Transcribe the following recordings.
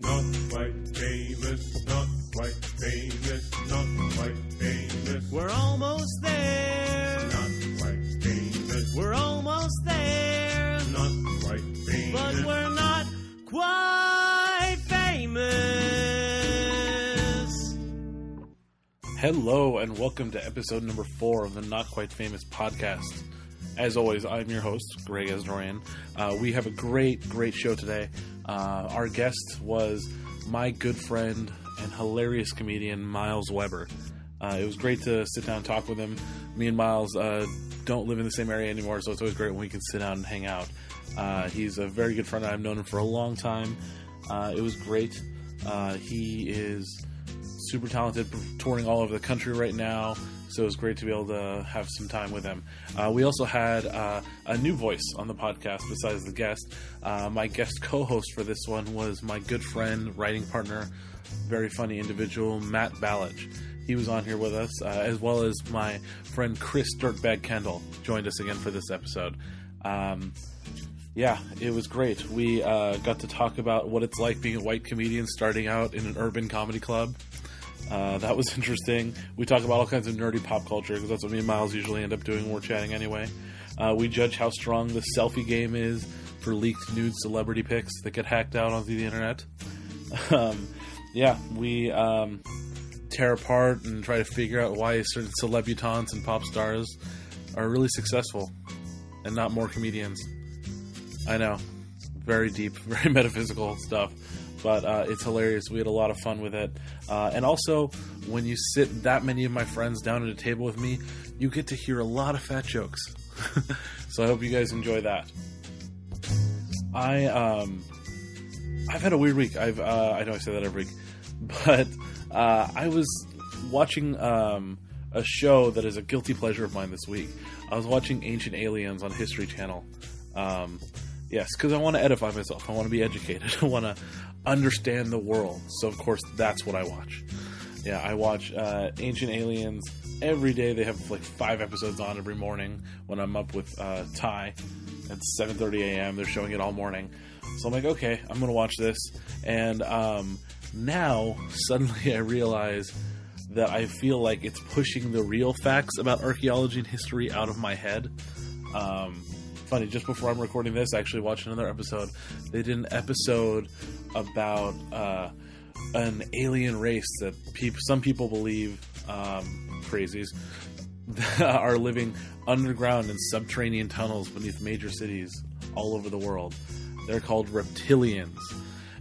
Not quite famous, not quite famous, not quite famous. We're almost there. Not quite famous. We're almost there. Not quite famous. But we're not quite famous. Hello and welcome to episode number 4 of the Not Quite Famous podcast. As always, I'm your host, Greg Asdourian. We have a great show today. Our guest was my good friend and hilarious comedian, Myles Weber. It was great to sit down and talk with him. Me and Myles don't live in the same area anymore, so it's always great when we can sit down and hang out. He's a very good friend. I've known him for a long time. It was great. He is super talented, touring all over the country right now, so it was great to be able to have some time with him. We also had a new voice on the podcast besides the guest. My guest co-host for this one was my good friend, writing partner, very funny individual, Matt Baledge. He was on here with us, as well as my friend Chris Dirtbag Kendall joined us again for this episode. Yeah, it was great. We got to talk about what it's like being a white comedian starting out in an urban comedy club. That was interesting. We talk about all kinds of nerdy pop culture, because that's what me and Myles usually end up doing when we're chatting anyway. We judge how strong the selfie game is for leaked nude celebrity pics that get hacked out onto the internet. We tear apart and try to figure out why certain celebutantes and pop stars are really successful and not more comedians. I know. Very deep, very metaphysical stuff. But it's hilarious. We had a lot of fun with it. And also, when you sit that many of my friends down at a table with me, you get to hear a lot of fat jokes. So I hope you guys enjoy that. I've had a weird week. I know I say that every week. But I was watching a show that is a guilty pleasure of mine this week. I was watching Ancient Aliens on History Channel. Yes, because I want to edify myself. I want to be educated. I want to understand the world. So, of course, that's what I watch. Yeah, I watch Ancient Aliens every day. They have like 5 episodes on every morning when I'm up with Ty at 7:30 a.m. They're showing it all morning. So I'm like, okay, I'm going to watch this. And now, suddenly I realize that I feel like it's pushing the real facts about archaeology and history out of my head. Funny, just before I'm recording this, I actually watched another episode. They did an episode about an alien race that some people believe, crazies, are living underground in subterranean tunnels beneath major cities all over the world. They're called reptilians.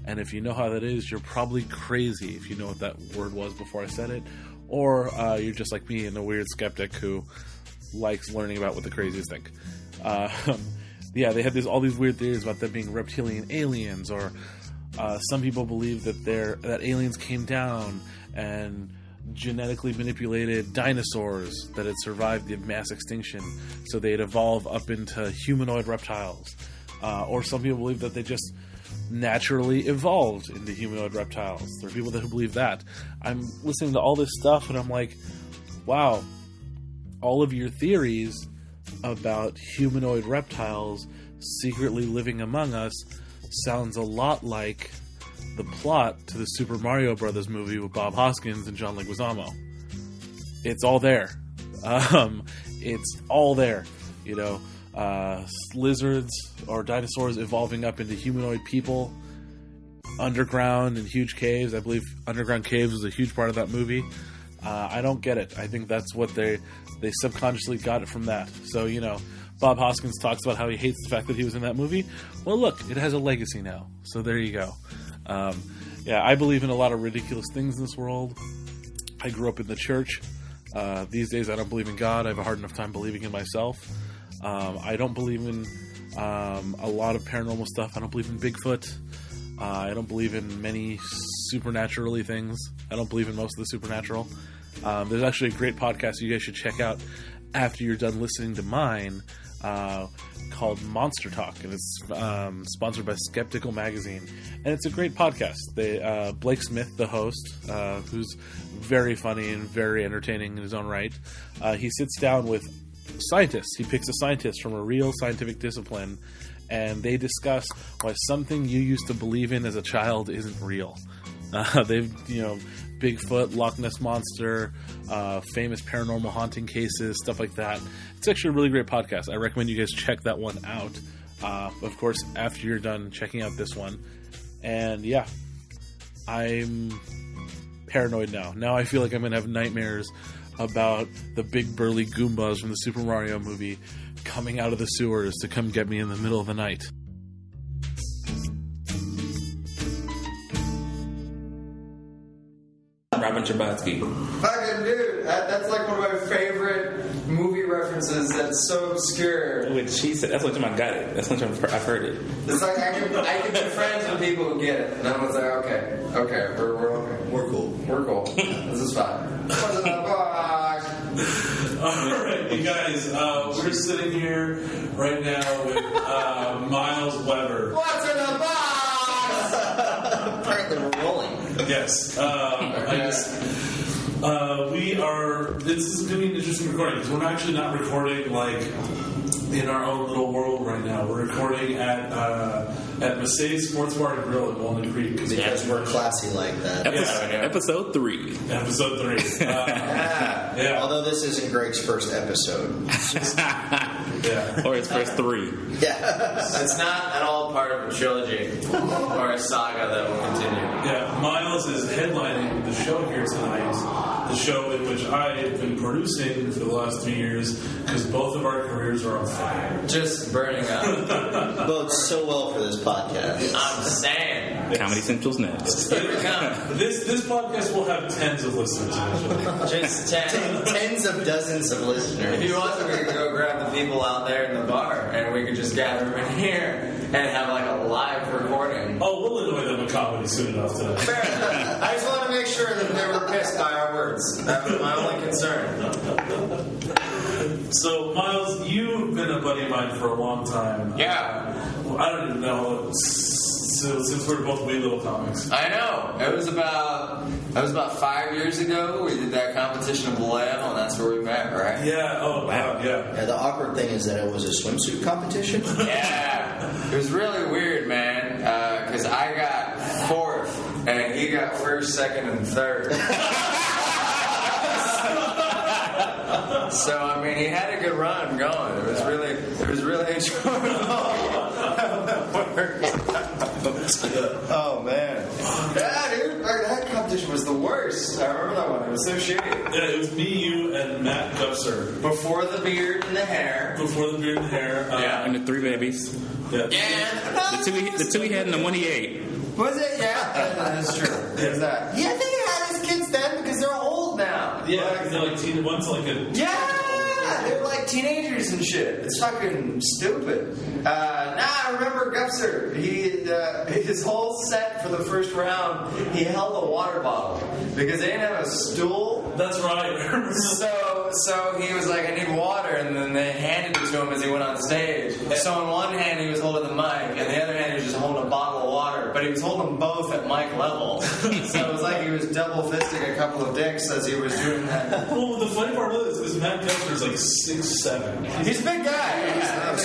And if you know how that is, you're probably crazy if you know what that word was before I said it. Or you're just like me and a weird skeptic who likes learning about what the crazies think. They had all these weird theories about them being reptilian aliens, or some people believe that aliens came down and genetically manipulated dinosaurs that had survived the mass extinction, so they'd evolve up into humanoid reptiles. Or some people believe that they just naturally evolved into humanoid reptiles. There are people that believe that. I'm listening to all this stuff and I'm like, wow, all of your theories about humanoid reptiles secretly living among us sounds a lot like the plot to the Super Mario Brothers movie with Bob Hoskins and John Leguizamo. It's all there. It's all there. You know, lizards or dinosaurs evolving up into humanoid people, underground in huge caves. I believe underground caves was a huge part of that movie. I don't get it. I think that's what they subconsciously got it from that. So, you know, Bob Hoskins talks about how he hates the fact that he was in that movie. Well, look, it has a legacy now. So there you go. I believe in a lot of ridiculous things in this world. I grew up in the church. These days I don't believe in God. I have a hard enough time believing in myself. I don't believe in a lot of paranormal stuff. I don't believe in Bigfoot. I don't believe in many supernaturally things. I don't believe in most of the supernatural. There's actually a great podcast you guys should check out after you're done listening to mine, called Monster Talk, and it's sponsored by Skeptical Magazine, and it's a great podcast. Blake Smith, the host, who's very funny and very entertaining in his own right, he sits down with scientists. He picks a scientist from a real scientific discipline and they discuss why something you used to believe in as a child isn't real. They've, Bigfoot, Loch Ness Monster, famous paranormal haunting cases, stuff like that. It's actually a really great podcast. I recommend you guys check that one out. Of course, after you're done checking out this one. And yeah, I'm paranoid now. Now I feel like I'm going to have nightmares about the big burly Goombas from the Super Mario movie coming out of the sewers to come get me in the middle of the night. Robin Chabatsky. Fucking dude, that's like one of my favorite movie references. That's so obscure. Which she said, that's what I got it. That's what I've heard it. It's like I can be friends with people who get it. And I was like, okay, we're okay. We're cool. We're cool. This is fine. What's in the box? Alright, you guys, we're sitting here right now with Myles Weber. What's in the box? Apparently we're rolling. Yes. This is going to be an interesting recording because we're actually not recording like in our own little world right now. We're recording at Mercedes Sports Bar and Grill in Walnut Creek. Because we're classy like that. Episode 3. Episode 3. Yeah. Although this isn't Greg's first episode. Yeah. Or his first 3. Yeah. It's not at all part of a trilogy or a saga that will continue. Yeah, Myles is headlining the show here tonight. The show in which I have been producing for the last 3 years because both of our careers are on fire. Just burning up. Bodes so well for this podcast. I'm saying. Comedy Central's next. Here we come. This podcast will have tens of listeners eventually. Just 10. Tens of dozens of listeners. If you want to, we could go grab the people out there in the bar and we could just gather them in here and have like a live recording. Oh, we'll annoy them with comedy soon enough today. Fair enough. I just want to make sure that they were pissed by our words. That was my only concern. So, Myles, you've been a buddy of mine for a long time. Yeah. I don't even know. Since we're both wee little comics. I know. It was about 5 years ago. We did that competition in Vallejo, and that's where we met, right? Yeah. Oh, wow. Yeah. Yeah, the awkward thing is that it was a swimsuit competition. Yeah. It was really weird, man, because I got 4th, and he got 1st, 2nd, and 3rd. So, I mean, he had a good run going. It was really enjoyable. Oh, man. Yeah, dude, that competition was the worst. I remember that one. It was so shitty. Yeah, it was me, you, and Matt Gupser. Before the beard and the hair. Yeah. And the 3 babies. Yeah. Yeah. The two he had and the one he ate. Was it? Yeah. That's true. There's that. Yeah, I think he had his kids then because they're old now. Yeah, they're like one's like a... Yeah, they're like teenagers and shit. It's fucking stupid. I remember Gupser. His whole set for the first round, he held a water bottle because they didn't have a stool. That's right. So he was like, I need water, and then they handed it to him as he went on stage. So in one hand he was holding the mic, and the other hand he was just holding a bottle of water, but he was holding them both at mic level. So it was like he was double fisting a couple of dicks as he was doing that. Well, the funny part of this is Matt Gupser is like 6'7". He's a big guy. Yeah, it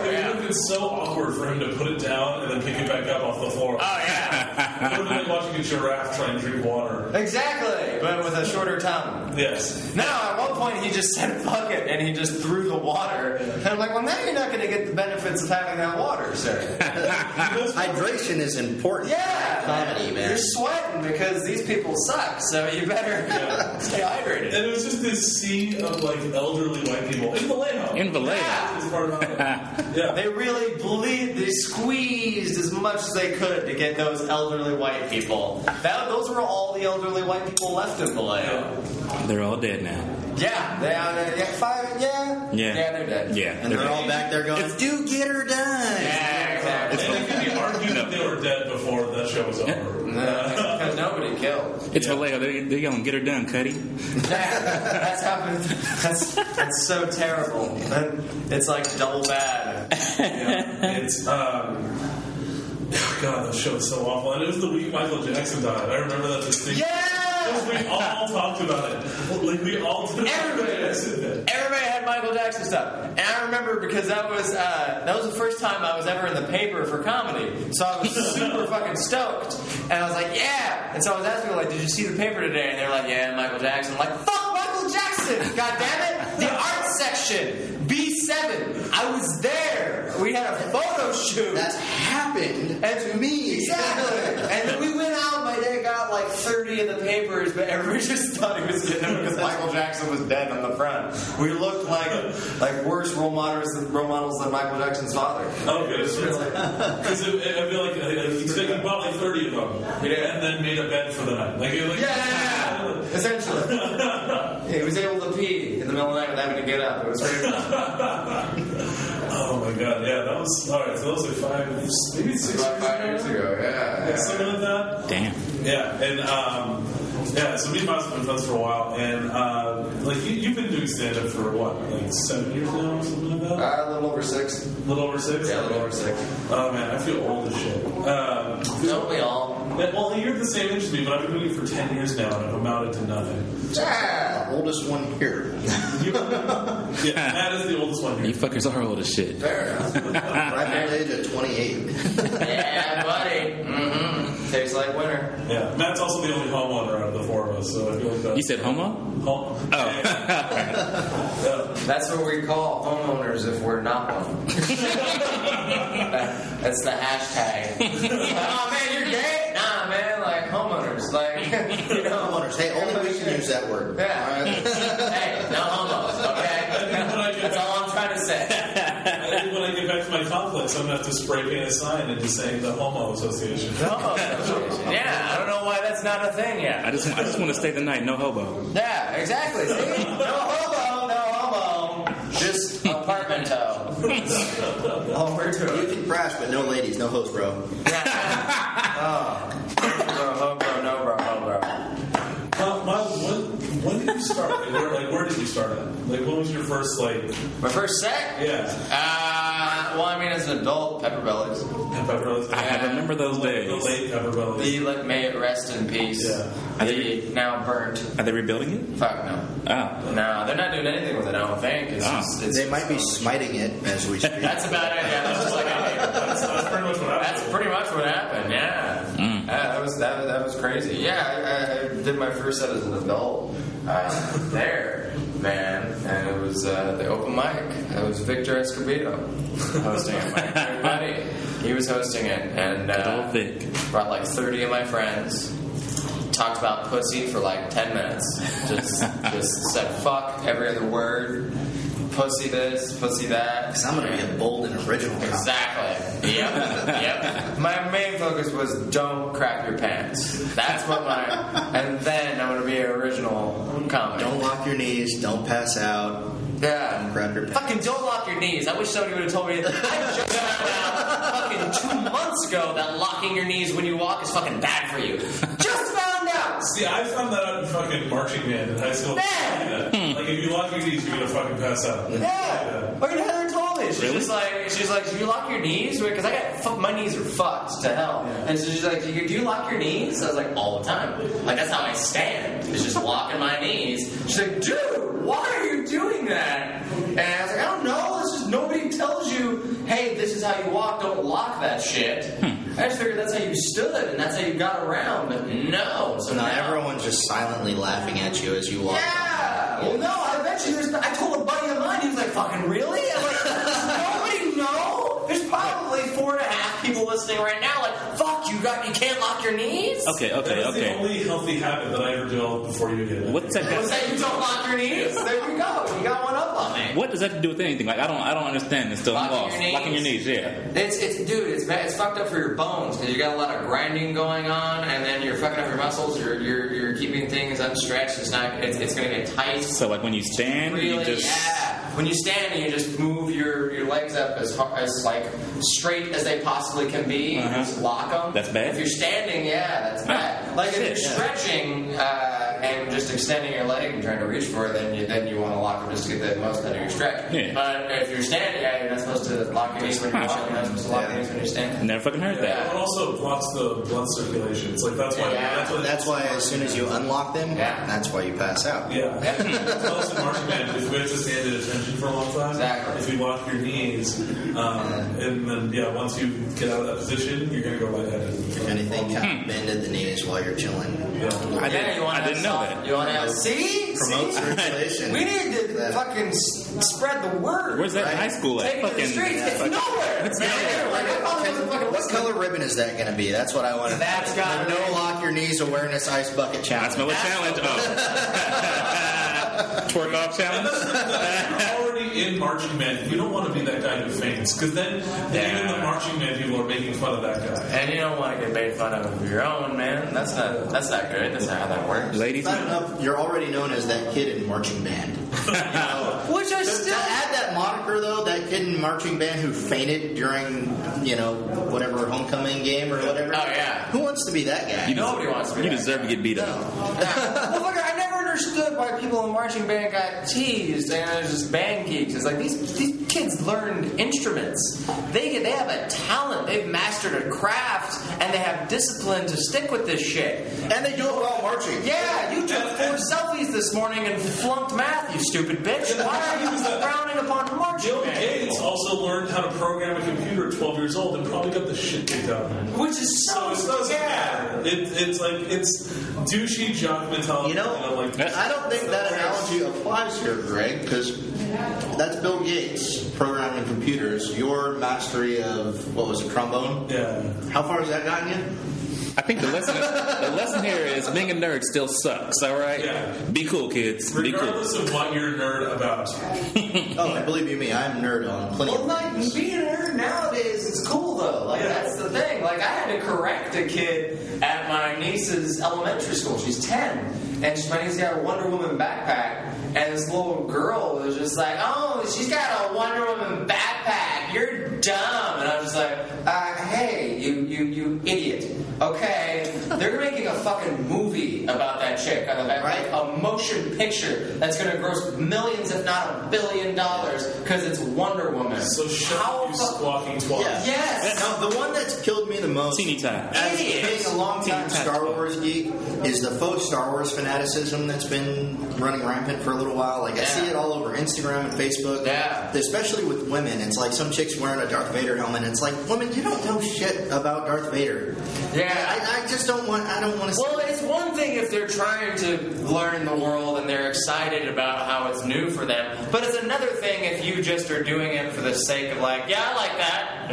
would have been so awkward for him to put it down and then pick it back up off the floor. Oh, yeah. It would have been like watching a giraffe try and drink water. Exactly, but with a shorter tongue. Yes. Now, at one point, he just said, fuck it, and he just threw the water. And I'm like, well, now you're not going to get the benefits of having that water, sir. Hydration is important. Yeah. Comedy, man. You're sweating because these people suck, so you better stay hydrated. And it was just this sea of like elderly white people in Vallejo. Yeah. It's part of it. Yeah. They really they squeezed as much as they could to get those elderly white people. Those were all the elderly white people left in Vallejo. They're all dead now. Yeah, they are. Yeah, they're dead. Yeah. And they're all back there going, do get her done. Yeah, exactly. It could be argued that they were dead before that show was over. Because nobody killed. It's Vallejo. They're yelling, get her done, Cuddy. That's happened. That's so terrible. It's like double bad. It's God, that show is so awful. And it was the week Michael Jackson died. I remember that distinct. Yeah, Because we all talked about it. Like, we all did. Everybody had Michael Jackson stuff. And I remember because that was the first time I was ever in the paper for comedy. So I was super fucking stoked. And I was like, yeah. And so I was asking them, like, did you see the paper today? And they're like, yeah, Michael Jackson. I'm like, fuck Michael Jackson! God damn it! The art section, B7. I was there. We had a photo shoot. That's happened to me. Exactly. And then we went out. My dad got like 30 of the papers, but everybody just thought he was getting them because Michael Jackson was dead on the front. We looked like worse role models than Michael Jackson's father. Okay, because I feel like he bought like 30 of them, and then made a bed for the night. Yeah. Essentially. He was able to pee in the middle of the night without having to get up. It was very Oh my god, yeah, that was alright. So that was like maybe 6 about 5 years ago. Yeah. Something like that. Damn. Yeah, and so me and Miles have been friends for a while, and like you've been doing stand up for what, like 7 years now or something like that? A little over 6. A little over 6? Yeah, a little over 6. Oh man, I feel old as shit. Don't we all? Well, you're the same age as me, but I've been doing it for 10 years now, and I've amounted to nothing. Yeah. Oldest one here. Yeah, Matt is the oldest one You here. fuckers are old as shit. Fair enough. Right age at 28. Yeah, buddy. Mm-hmm. Tastes like winter. Yeah, Matt's also the only homeowner out of the four of us, so I feel like that's... You said homo? Oh. Yeah. That's what we call homeowners if we're not one. That's the hashtag. Oh man, you're gay? Nah, man, like homeowners, like you know. Homeowners. Hey, only we can use that word. Yeah. Hey, no homos. Okay. That's all I'm trying to say. I think when I get back to my complex, I'm going to have to spray paint a sign and just saying the Homo Association. The Homo Association. Yeah, I don't know why that's not a thing yet. I just want to stay the night. No hobo. Yeah, exactly. See? No homo. Just apartmento. All we're doing. You can crash, but no ladies, no host, bro. Oh. No, bro. Miles, when did you start? Where did you start at? Like, when was your first, My first set? Yeah. Well, I mean, as an adult, Pepperbelly's. Pepperbelly. I remember those days. The late Pepperbelly. May it rest in peace. Yeah. Now burnt. Are they rebuilding it? Fuck no. Oh. No, they're not doing anything with it, I don't think. They might be smiting it as we speak. That's about it. Yeah, that's just like That's pretty much what happened. That's pretty much what happened. Yeah. That was crazy. Yeah, I did my first set as an adult there, man, and it was the open mic. It was Victor Escobedo hosting it. My good buddy, he was hosting it, and Vic. brought like 30 of my friends. Talked about pussy for like 10 minutes. Just said fuck every other word. Pussy this, pussy that. Because I'm going to be a bold and original comic. Exactly. Yep. My main focus was don't crap your pants. That's what and then I'm going to be an original comic. Don't lock your knees. Don't pass out. Yeah. Don't grab your pants. Fucking don't lock your knees. I wish somebody would have told me that. I just found out fucking 2 months ago that locking your knees when you walk is fucking bad for you. Just found out. See, I found that out in fucking marching band in high school. Man. Like, if you lock your knees, you're going to fucking pass out. Yeah. Fucking Heather told me. She's like, do you lock your knees? Because my knees are fucked to hell. Yeah. And so she's like, do you lock your knees? I was like, all the time. Like, that's how I stand. It's just locking my knees. She's like, dude, why are you doing that? And I was like, I don't know. It's just nobody tells you, hey, this is how you walk. Don't lock that shit. I just figured that's how you stood and that's how you got around. But no. So now everyone's just silently laughing at you as you walk. Yeah. Well, no, I bet you I told a buddy of mine, he was like, fucking really? I'm like, does nobody know? There's probably 4.5 people listening right now like, fuck, you can't lock your knees? Okay. That's the only healthy habit that I ever developed before you did it. What's that? Was that you don't lock your knees? There you go. You got one up on me. What does that have to do with anything? Like, I don't understand. It's still lost. Locking your knees, yeah. It's fucked up for your bones because you got a lot of grinding going on, and then you're fucking up your muscles. You're keeping things unstretched. It's going to get tight. So like when you stand, really, you just when you stand, you just move your legs up as like straight as they possibly can be. And just lock them. That's bad. If you're standing, that's bad. Like if you're stretching and just extending your leg and trying to reach for it, then you want to lock it just to get the most out of your stretch. Yeah. But if you're standing, you're not supposed to lock your knees when you're walking. You're not supposed to lock your knees when you're standing. Never fucking heard that. It also blocks the blood circulation. It's like That's why as soon as you unlock them, that's why you pass out. Yeah. That's also marching band because we have to stand at attention for a long time. Exactly. If you lock your knees, and then once you get out of that position, you're gonna go lightheaded. If anything, kind of bend at the knees while you're chilling. I didn't know that. You want to have Promote circulation. We need to fucking spread the word. Where's that right? high school at? Take it to the streets. It's nowhere. It's nowhere. Like, I thought it was a fucking What color ribbon is that going to be? That's what I want to know. That's got no lock your knees awareness ice bucket challenge. That's my challenge. Twerk off challenge. You're already in marching band. You don't want to be that guy who faints, because then even the marching band people are making fun of that guy. And you don't want to get made fun of your own, man. That's not good. That's not how that works. Ladies, Not enough, you're already known as that kid in marching band. Which I To still add that moniker, though, that kid in marching band who fainted during, whatever homecoming game or whatever. Oh, yeah. Who wants to be that guy? Nobody wants to be you that deserve to get beat up. Well, look, I never understood why people in marching band got teased and it was just band geeks. It's like these kids learned instruments. They have a talent. They've mastered a craft and they have discipline to stick with this shit. And they do it while marching. Yeah, you took 4 selfies this morning and flunked math, you stupid bitch. Why are you frowning upon marching Bill band? Gates also learned how to program a computer at 12 years old and probably got the shit kicked out of him. Which is so it doesn't matter. It's douchey jock mentality. I don't think that analogy applies here, Greg, because that's Bill Gates programming computers. Your mastery of, what was it, trombone? Yeah. How far has that gotten you? I think the lesson here is being a nerd still sucks. All right, Be cool, kids. Be cool. Regardless of what you're a nerd about. Oh, and believe you me, I'm a nerd on plenty of things. Being a nerd nowadays is cool though. That's the thing. Like I had to correct a kid at my niece's elementary school. She's 10, and my niece got a Wonder Woman backpack, and this little girl was just like, "Oh, she's got a Wonder Woman backpack. You're dumb." And I was just like, "Hey, you idiot." Okay, they're making a fucking movie about that chick, like a motion picture that's going to gross millions, if not $1 billion, because it's Wonder Woman. So shut you squawking twat. Yeah. Yes. Now, the one that's killed me the most, Teeny time. as being a long-time Star Wars geek, is the faux Star Wars fanaticism that's been running rampant for a little while. Like I see it all over Instagram and Facebook. Yeah. Especially with women, it's like some chick's wearing a Darth Vader helmet. And it's like, woman, you don't know shit about Darth Vader. Yeah. I just don't want. I don't want to. See Well, it's one thing if they're trying to learn the world and they're excited about how it's new for them, but it's another thing if you just are doing it for the sake of like, I like that,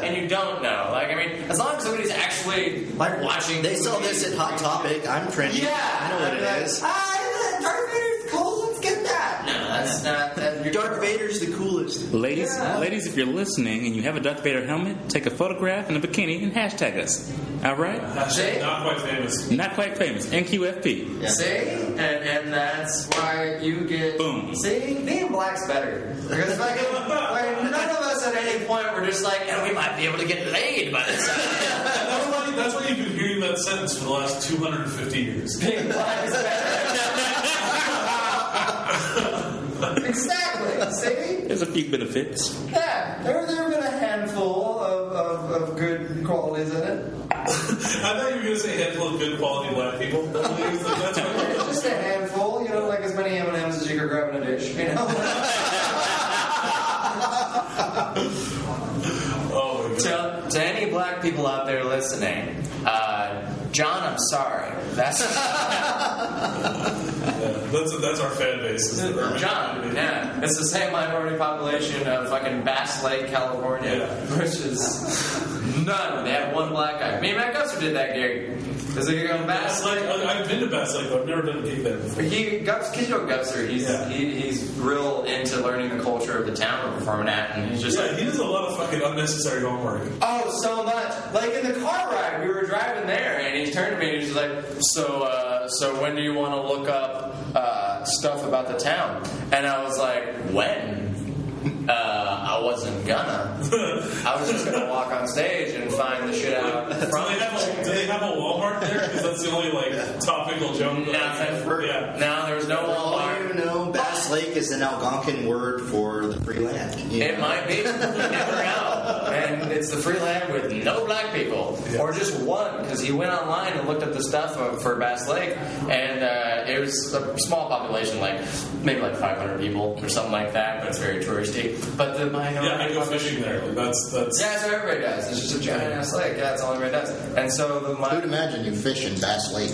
and you don't know. Like, I mean, as long as somebody's actually like watching, They sell this at Hot Topic. I'm trendy. Yeah, I know what it is. Darth Vader's cool. Let's get that. No, that's not. Darth Vader's the coolest. Ladies, if you're listening and you have a Darth Vader helmet, take a photograph in a bikini and hashtag us. All right? Hashtag not quite famous. Not quite famous. NQFP. Yeah. See? And that's why you get... Boom. See? Being black's better. Because like none of us at any point were just like, and we might be able to get laid by this time. That's why you've been hearing that sentence for the last 250 years. Being black is better. Exactly. See? There's a few benefits. Yeah. There have been a handful of good qualities in it. I thought you were going to say a handful of good quality black people. That's what Just a handful, like as many M&Ms as you could grab in a dish, Oh my God. To any black people out there listening, John, I'm sorry. That's that's our fan base. John. Yeah, it's the same minority population of fucking Bass Lake, California, which is none. They had one black guy. Me and Matt Gusser did that gig. Is it on Bass Lake? I've been to Bass Lake, but I've never done a gig there before. Gusser, he's real into learning the culture of the town we're performing at, and he's just he does a lot of fucking unnecessary homework. Oh, so much. Like in the car ride, we were driving there, and he turned to me and he's like, so when do you want to look up stuff about the town? And I was like, when? wasn't gonna. I was just gonna walk on stage and find the shit out front. Do they have a Walmart there? Because that's the only topical joke. No, there's no Walmart. You know, Bass Lake is an Algonquin word for the free land. It might be. You never know. And it's the free land with no black people. Or just one, because he went online and looked up the stuff for Bass Lake, and it was a small population, maybe 500 people or something like that, but it's very touristy. But the minority... Yeah, I go fishing there. That's... Yeah, that's what everybody does. It's just a giant ass lake. Yeah, that's all everybody does. And so the... Who'd imagine you fish in Bass Lake?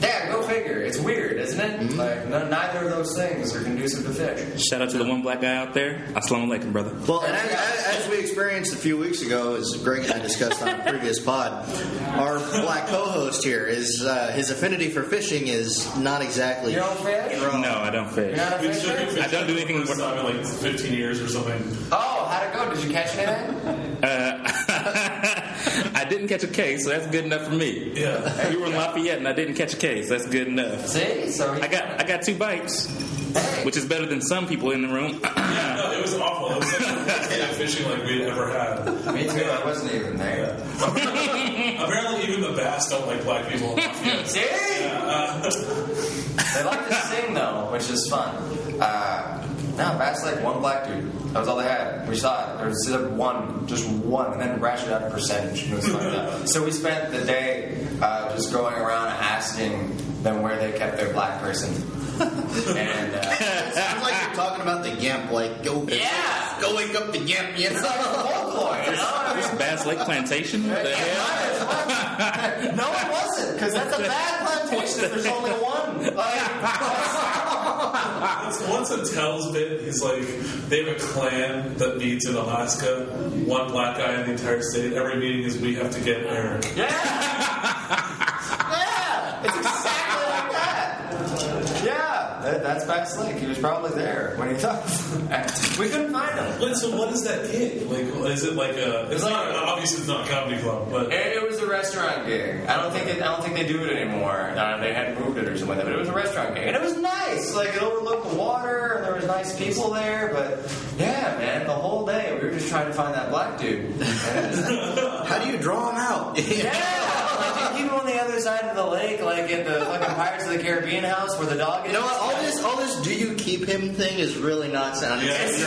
Yeah, go figure. It's weird, isn't it? Mm-hmm. Neither of those things are conducive to fish. Shout out to the one black guy out there. Assalamu alaikum, brother. Well, and as we experienced a few weeks ago, as Greg and I discussed on a previous pod, our black co-host here is his affinity for fishing is not exactly. You don't fish? No, I don't fish. You're not a fisher? I don't do anything. First time in 15 years or something. Oh, how'd it go? Did you catch anything? I didn't catch a case, so that's good enough for me. Yeah. We were in Lafayette, and I didn't catch a case. That's good enough. See? So I got 2 bites, which is better than some people in the room. Yeah, no, it was awful. It was like the worst day of fishing we'd ever had. Me too. I wasn't even there. Apparently, even the bass don't like black people enough yet. See? They like to sing though, which is fun. No, Bass Lake, one black dude. That was all they had. We saw it. There was just one, and then ratcheted out a percentage. It was like that. So we spent the day just going around asking them where they kept their black person. And It sounds like you're talking about the Gimp, go wake up the Gimp. You it's like a folklore, you know? This Bass Lake Plantation? What the hell? No, it wasn't, because that's a bad plantation if there's only one. Once a Tells bit, he's like, they have a clan that meets in Alaska, one black guy in the entire state. Every meeting is, we have to get Eric. Yeah! Yeah! It's exactly like that. Yeah, that's Bass Lake. He was probably there when he talked. We couldn't find him. Wait, so what is that gig? Is it like a? It's not obviously it's not a comedy club, but It was a restaurant gig. I don't think they do it anymore. They hadn't moved it or something like that. But it was a restaurant gig, and it was nice. It overlooked the water, and there was nice people there. But yeah, man, the whole day we were just trying to find that black dude. How do you draw him out? Yeah, keep him on the other side of the lake, like at the fucking Pirates of the Caribbean house where the dog is. You know what? All this "do you keep him" thing is really not sounding. Imagine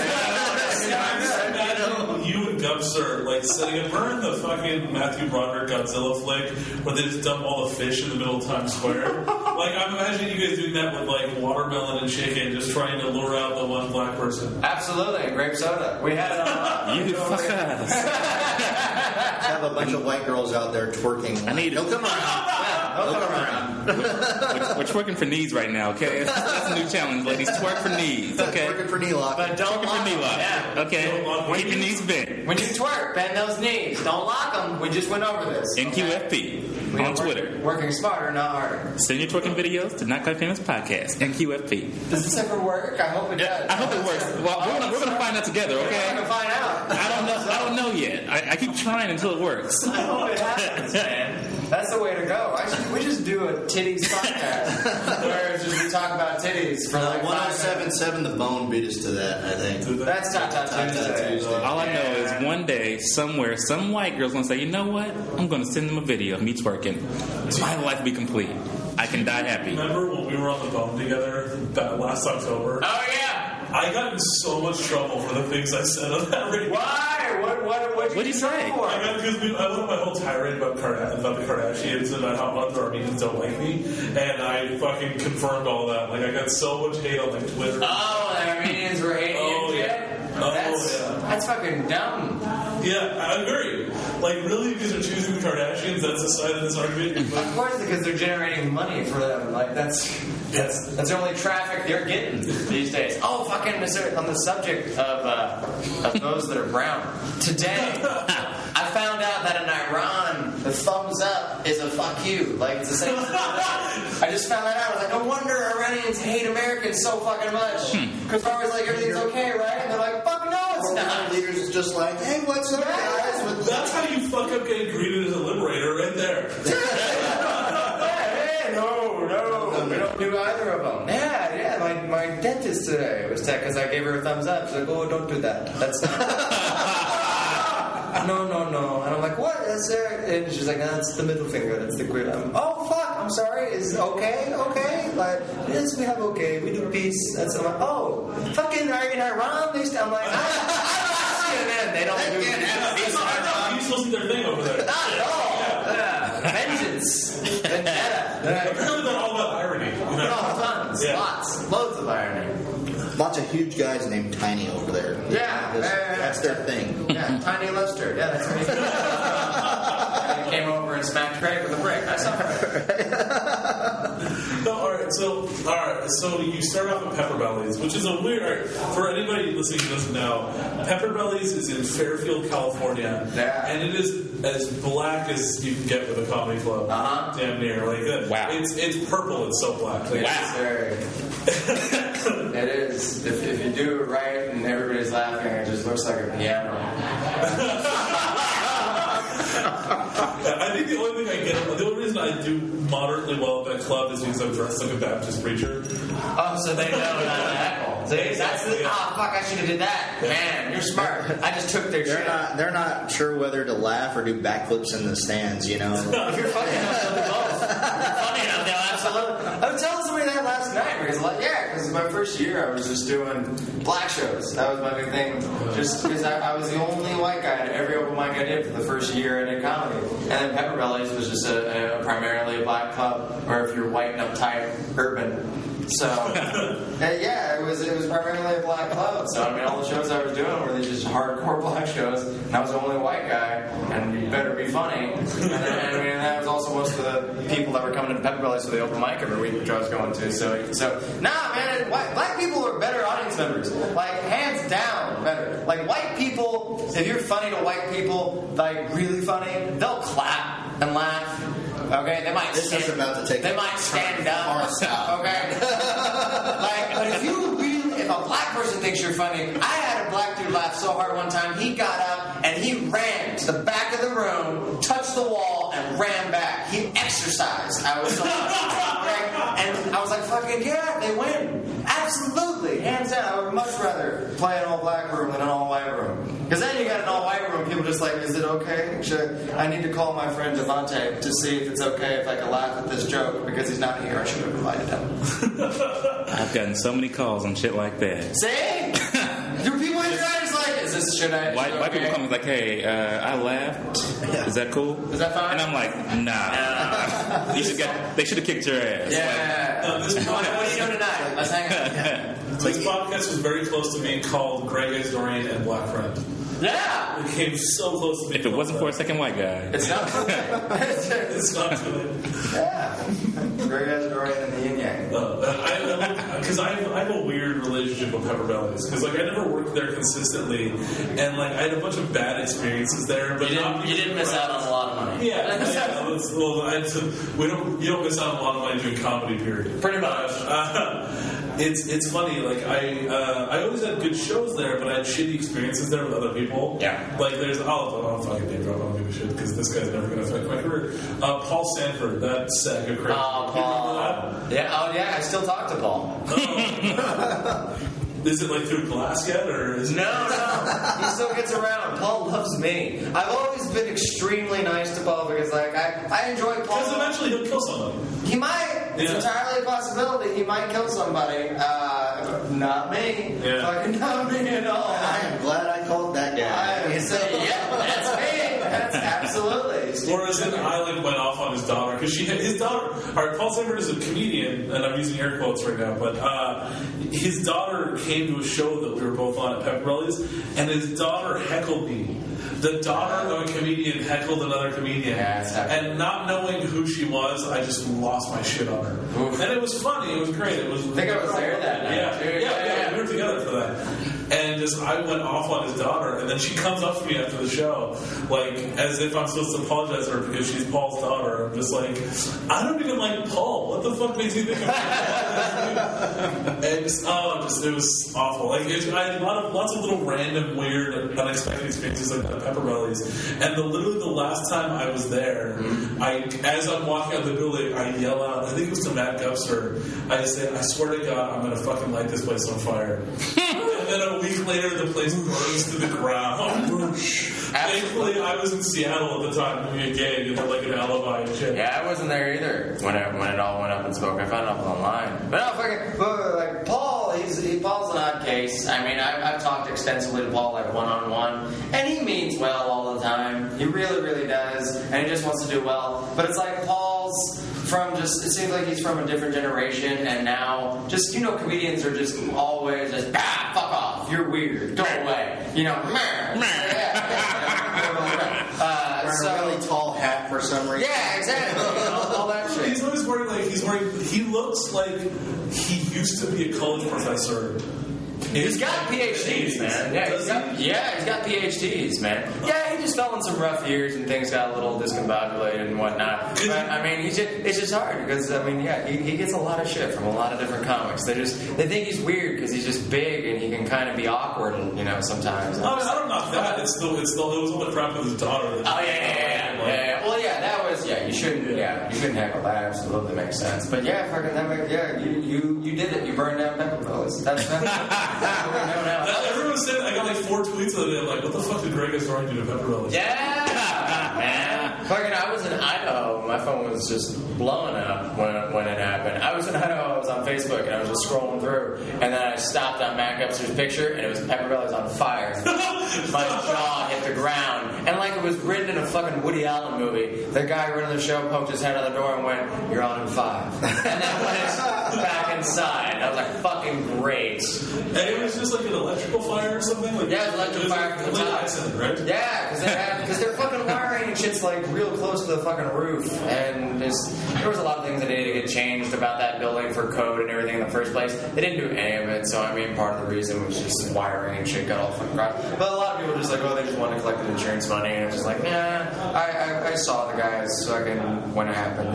you and Gubster setting up. Remember the fucking Matthew Broderick Godzilla flick where they just dump all the fish in the middle of Times Square? I'm imagining you guys doing that with watermelon and chicken, just trying to lure out the one black person. Absolutely, and grape soda. We had it on. You fuckers. Have a bunch of white girls out there twerking. I need. They'll come around. They'll come around. We're twerking for knees right now, okay? That's a new challenge, ladies. Twerk for knees, okay? Twerking for knee lock. But don't Twerking lock for knee them. lock, Yeah. okay? Keep your knees bent. When you twerk, bend those knees. Don't lock them. We just went over this. NQFP on Twitter. Working smarter, not harder. Send your twerking videos to Not Quite Famous Podcast. NQFP. Does this ever work? I hope it does. I hope it works. Well, we're gonna find out together, We're okay? gonna find out. I don't know yet. I keep trying until it works. I hope it happens, man. That's the way to go. We just do a titties podcast where it's just we talk about titties for 5 minutes. 1077 The Bone beat us to that, I think. That's Top Tuesday. All I know is one day, somewhere, some white girl's gonna say, you know what? I'm gonna send them a video of me twerking. My life will be complete. I can die happy. Remember when we were on the bone together last October? Oh yeah. I got in so much trouble for the things I said on that radio. Why? What What'd you say? I got because I went on my whole tirade about the Kardashians and about how much the Armenians don't like me, and I fucking confirmed all that. I got so much hate on Twitter. Oh, the Armenians were hating you. Yeah. That's fucking dumb. Yeah, I agree. Really, because they're choosing the Kardashians, that's the side of this argument. Of course, because they're generating money for them. That's the only traffic they're getting these days. Oh, fucking on the subject of those that are brown. Today, I found out that in Iran, the thumbs up is a fuck you. It's the same. I just found that out. I was like, no wonder Iranians hate Americans so fucking much. Because we're always like, everything's okay, right? And they're like, fuck no, it's not. Leaders is just like, hey, what's up, guys? That's how you fuck up getting greeted as a liberator right there. No, we don't do either of them. Yeah, my dentist today was because I gave her a thumbs up. She's like, oh, don't do that. That's not. No. And I'm like, what is there? And she's like, that's the middle finger. That's the quid. Oh, fuck. I'm sorry. Is okay? Like, yes, we have okay. We do peace. That's I'm like, oh, fucking are in Iran? I'm like, they don't do peace. You still see their thing over there. Not at all. Yeah. Vengeance. Vendetta. Apparently they're all about irony. Tons. Yeah. Lots. Loads of irony. Lots of huge guys named Tiny over there. Yeah. That's their thing. Yeah, Tiny Lester. Yeah, that's me. And he came over and smacked Craig with a brick. I saw Craig. So you start off at Pepperbelly's, which is a weird. For anybody listening who doesn't know, Pepperbelly's is in Fairfield, California, and it is as black as you can get with a comedy club. Damn near. Like, wow. It's purple. It's so black. Like, It is. If you do it right and everybody's laughing, it just looks like a piano. I think the only thing I get, the only reason I do moderately well at that club is because I'm dressed like a Baptist preacher. Oh, so they know not to heckle. So that's the, fuck, I should have did that. Man, you're smart. I just took their shit. They're not sure whether to laugh or do backflips in the stands, you know. If you're funny enough, they'll do both. If you're funny enough, they'll absolutely. I was telling somebody that last night because my first year I was just doing black shows. That was my big thing. Just because I was the only white guy at every open mic I did for the first year I did comedy. And then Pepperbelly's was just primarily a black club, or if you're white and uptight, urban. So, yeah, it was primarily a black club. So, I mean, all the shows I was doing were just hardcore black shows, and I was the only white guy, and you better be funny. And that was also most of the people that were coming to Pepperbelly's for the open mic every week, which I was going to. So nah, man, black people are better audience members. Like, hands down, better. Like, white people, if you're funny to white people, like, really funny, they'll clap and laugh. Okay, they might. They might stand up. Okay, but if a black person thinks you're funny, I had a black dude laugh so hard one time. He got up and he ran to the back of the room, touched the wall, and ran back. He exercised. I was so and I was like, fucking yeah, they win. Absolutely, hands down. I would much rather play an all black room than an all white room. Because then you got an all white room, people just like, is it okay? I need to call my friend Devontae to see if it's okay if I can laugh at this joke because he's not here. I should have invited him. I've gotten so many calls on shit like that. See? Do people in your eyes like, is this shit I White people come and like, hey, I laughed. Is that cool? Is that fine? And I'm like, nah. They should have kicked your ass. Yeah. Like, what are you doing tonight? Let's hang out. This podcast was very close to being called Greg Asdourian and Black Friend. Yeah! It came so close to being If it wasn't for a second white guy. It's not too late. It's not too late. Yeah. Greg Asdourian and the yin yang. Because I have a weird relationship with Pepperbelly's. Because like I never worked there consistently, and like I had a bunch of bad experiences there. But you didn't miss out on a lot of money. Yeah. You don't miss out on a lot of money doing comedy. Period. Pretty much. It's funny. Like I always had good shows there, but I had shitty experiences there with other people. Yeah. Like there's I'll fucking name drop. I don't give a shit because this guy's never gonna affect my career. Paul Sanford, that sack of crap. Oh, Paul. Yeah. Oh, yeah. I still talk to Paul. Is it like through glass yet, or is No. He still gets around. Paul loves me. I've always been extremely nice to Paul because, like, I enjoy Paul. Because eventually he'll kill someone. He might. It's entirely a possibility. He might kill somebody. Not me. Yeah. Fucking not me at all. I am glad I called that guy. That's me. That's absolutely. Or is it I like went off on his daughter because his daughter. All right, Paul Sanford is a comedian, and I'm using air quotes right now, but his daughter came to a show that we were both on at Pepperbelly's, and his daughter heckled me. The daughter of a comedian heckled another comedian, and not knowing who she was, I just lost my shit on her. Oof. And it was funny. It was great. It was. I think I was there that night. Yeah, we were together for that. and I went off on his daughter, and then she comes up to me after the show, like as if I'm supposed to apologize to her because she's Paul's daughter. I'm just like, I don't even like Paul. What the fuck makes you think I'm and it was awful. Like I had lots of little random, weird, unexpected experiences like the Pepperbellies, and literally the last time I was there, as I'm walking out the building, I yell out. I think it was to Matt Gubster. I say, I swear to God, I'm gonna fucking light this place on fire. And then a week later, the place burns to the ground. Thankfully, I was in Seattle at the time doing a gig and had like an alibi and shit. Yeah, I wasn't there either when it all went up in smoke. I found it online. But no, like Paul, Paul's an odd case. I mean, I've talked extensively to Paul like one-on-one, and he means well all the time. He really, really does, and he just wants to do well. But it's like Paul's it seems like he's from a different generation, and now comedians are just always just fuck off, you're weird, go away, Wearing a really tall hat for some reason. Yeah, exactly. All that shit. He's always wearing he looks like he used to be a college professor. He's got PhDs, man. Yeah, he's got PhDs, man. Yeah, he just fell in some rough years and things got a little discombobulated and whatnot. But I mean, it's just hard because he gets a lot of shit from a lot of different comics. They think he's weird because he's just big and he can kind of be awkward, sometimes. I don't know that. It was all the crap with his daughter. Oh yeah. Well, yeah, that was you shouldn't heckle. That absolutely makes sense. But yeah, you did it. You burned down Pepperbelly. That's everyone said I got like 4 tweets the other day. I'm like, what the fuck did Greg Asdourian do to Pepperbelly? Yeah, man. Fucking, I was in Idaho. My phone was just blowing up when it happened. I was in Idaho. I was on Facebook and I was just scrolling through, and then I stopped on Matt Gubster's picture, and it was Pepperbelly's on fire. My jaw hit the ground, and like it was written in a fucking Woody Allen movie. The guy running the show poked his head out the door and went, "You're on in 5," and then went back inside. I was like, "Fucking great." And it was just like an electrical fire or something? Like, yeah, it was electrical fire from the top. Accident, right? Yeah, because their fucking wiring and shit's like real close to the fucking roof, and there was a lot of things that needed to get changed about that building for code and everything in the first place. They didn't do any of it, so I mean, part of the reason was just wiring and shit got all fucking crossed. But a lot of people were just like, they just want to collect the insurance money, and it's just like, I saw the guys fucking when it happened.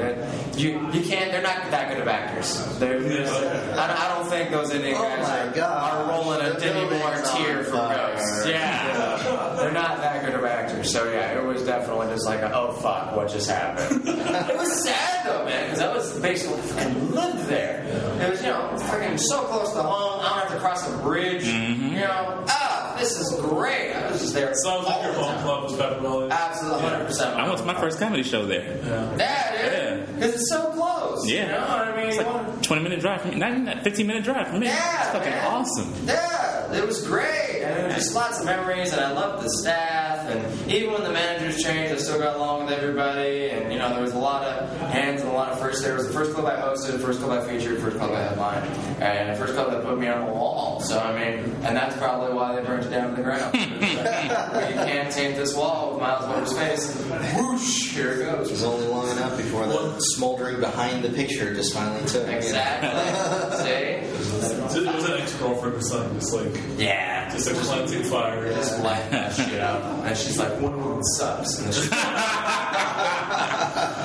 You can't. They're not that good of actors. I don't think those Indian guys are rolling a Demi Moore tear from Ghosts. Yeah, they're not that good of actors. So yeah, it was definitely just like, oh fuck, what just happened? It was sad though, man, because I was basically fucking lived there. It was fucking so close to home. I don't have to cross a bridge. This is great. I was just there. Sounds like your home club was Pepperbelly. Absolutely, 100%. I went to my first comedy show there. Yeah, dude. Because it's so close. Yeah. You know what I mean? It's like a 20-minute drive from me. Not even that, 15-minute drive from me. Yeah, it's fucking awesome. Yeah, it was great. And it was just lots of memories, and I loved the staff. And even when the managers changed, I still got along with everybody. And, there was a lot of hands and a lot of first. There was the first club I hosted, the first club I featured, the first club I headlined, and the first club that put me on the wall. So, I mean, and that's probably why they burned it down to the ground. You can't taint this wall with Myles Weber's face. Whoosh, here it goes. It was only long enough before the smoldering behind the picture just finally took. Exactly. See? It was an ex-girlfriend or something, just like just a cleansing fire. Just light that shit up, and she's like, "One woman sucks." And